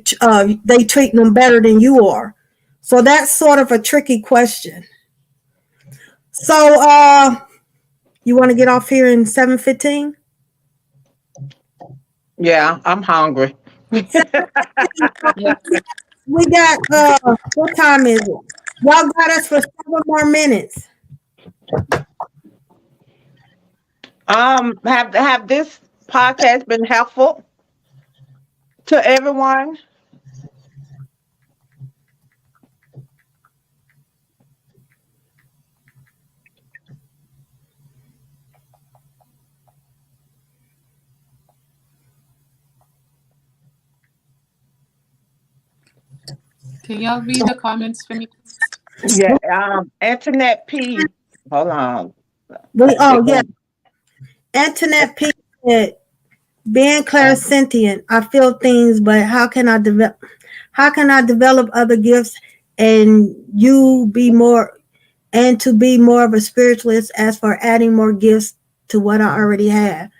treat them better than you are. So that's sort of a tricky question. So you want to get off here in 7:15? Yeah, I'm hungry. We got what time is it? Y'all got us for 7 more minutes. Have this podcast been helpful to everyone? Can y'all read the comments for me? Yeah. Internet P. Hold on. Yeah. Internet P said, being clairsentient, I feel things, but how can I develop other gifts and to be more of a spiritualist as for adding more gifts to what I already have?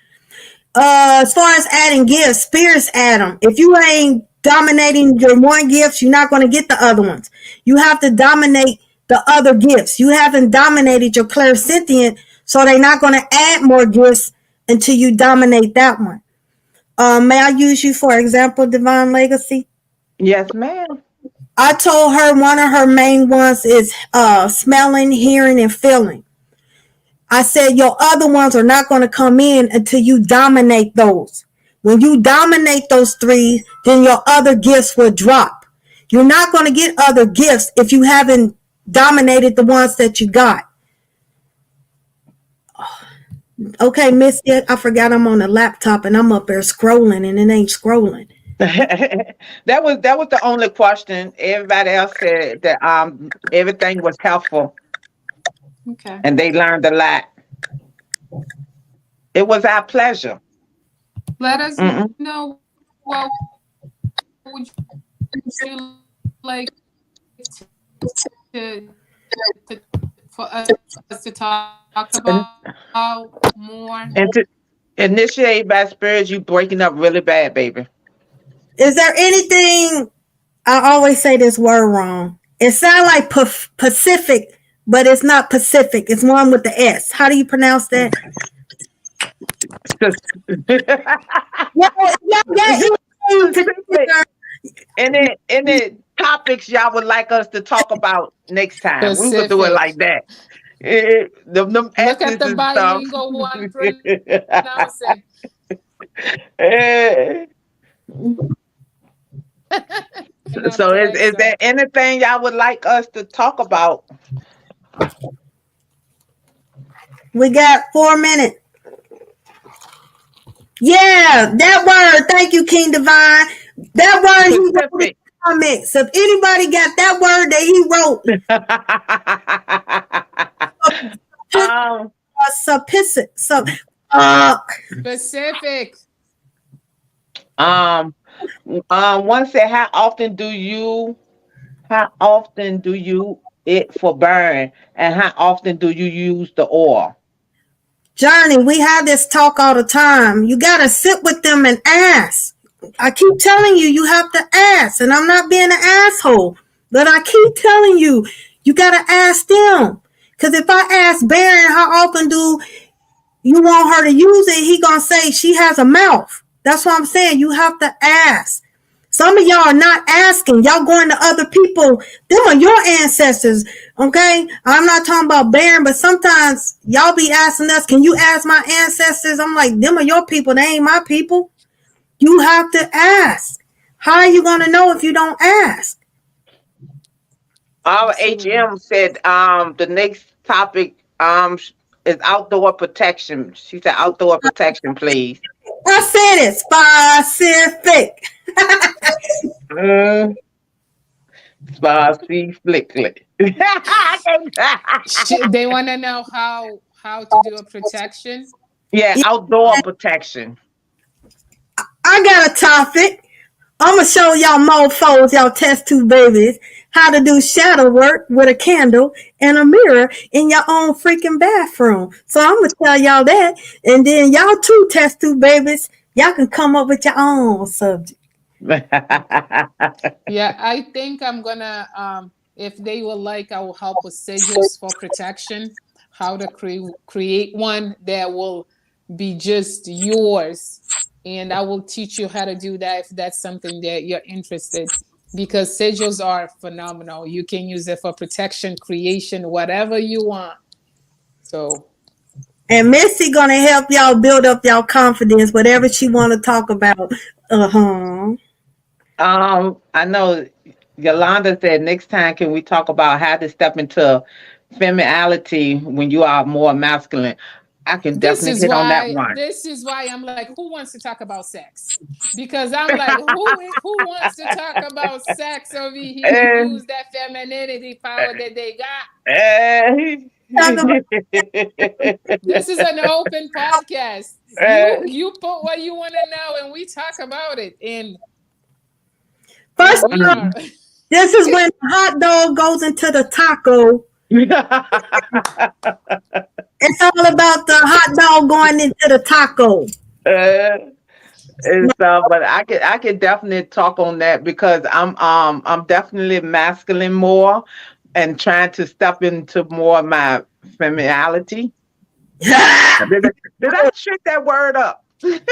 As far as adding gifts, spirits add them. If you ain't dominating your one gifts, you're not going to get the other ones. You have to dominate the other gifts. You haven't dominated your clairsentient, so they're not going to add more gifts until you dominate that one. May I use you for example, Divine Legacy? Yes, ma'am. I told her one of her main ones is smelling, hearing, and feeling. I said your other ones are not going to come in until you dominate those. When you dominate those three, then your other gifts will drop. You're not going to get other gifts if you haven't dominated the ones that you got. Okay, Missy, I forgot I'm on the laptop and I'm up there scrolling and it ain't scrolling. That was the only question. Everybody else said that everything was helpful Okay. and they learned a lot. It was our pleasure. Let us Mm-mm. know what would you like to for us to talk about more. And to initiate by spirits, you breaking up really bad, baby. Is there anything, I always say this word wrong. It sounds like Pacific, but it's not Pacific. It's one with the S. How do you pronounce that? Any topics y'all would like us to talk about next time? We would do it Pacific. like that. Them Look at S's the and stuff. bilingual one pronouncing. Eh, So is there anything y'all would like us to talk about? We got 4 minutes. Yeah, that word. Thank you, King Divine. That word he wrote in the comments. If anybody got that word that he wrote, Pacific. Pacific. One said, how often do you it for burn, and how often do you use the oil? Journey, we have this talk all the time. You got to sit with them and ask. I keep telling you, you have to ask. And I'm not being an asshole, but I keep telling you, you got to ask them. Because if I ask Baron, how often do you want her to use it? He going to say she has a mouth. That's what I'm saying. You have to ask. Some of y'all are not asking. Y'all going to other people. Them are your ancestors. Okay? I'm not talking about Baron, but sometimes y'all be asking us, can you ask my ancestors? I'm like, them are your people. They ain't my people. You have to ask. How are you going to know if you don't ask? Our HM said the next topic is outdoor protection. She said outdoor protection, please. I said it. Specific. Specifically. They want to know how to do a protection. Yeah, outdoor protection. I got a topic. I'm going to show y'all mofos, y'all test tube babies, how to do shadow work with a candle and a mirror in your own freaking bathroom. So I'm going to tell y'all that. And then y'all too, test tube babies, y'all can come up with your own subject. Yeah, I think I'm gonna if they would like, I will help with sigils for protection, how to create one that will be just yours, and I will teach you how to do that if that's something that you're interested, because sigils are phenomenal. You can use it for protection, creation, whatever you want. So and Missy gonna help y'all build up y'all confidence, whatever she want to talk about. I know Yolanda said next time can we talk about how to step into femininity when you are more masculine. I can definitely hit on that one. This is why I'm like, who wants to talk about sex? Because I'm like, who wants to talk about sex over here? Use that femininity power that they got. This is an open podcast. You put what you want to know, and we talk about it. And first, this is when the hot dog goes into the taco. It's all about the hot dog going into the taco. And stuff, but I could definitely talk on that because I'm definitely masculine more and trying to step into more of my femininity. Did I trick that word up? It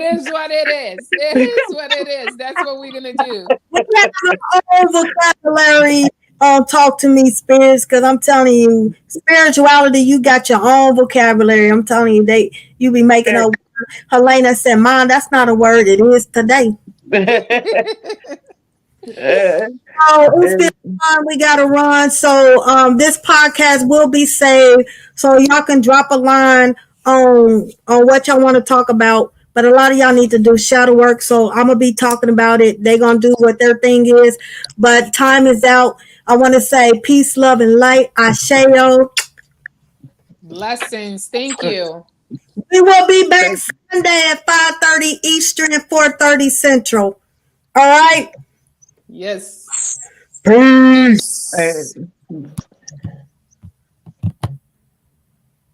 is what it is. It is what it is. That's what we're gonna do. We got our own vocabulary on Talk to Me Spirits, because I'm telling you, spirituality, you got your own vocabulary. I'm telling you, you be making up. Helena said, Mom, that's not a word. It is today. Oh, it's been fun. We got to run. So this podcast will be saved, so y'all can drop a line on what y'all want to talk about. But a lot of y'all need to do shadow work, so I'm gonna be talking about it. They're gonna do what their thing is, but time is out. I want to say peace, love, and light. Asheo. Blessings. Thank you. We will be back Sunday at 5:30 Eastern and 4:30 Central. All right. Yes. Peace. Hey.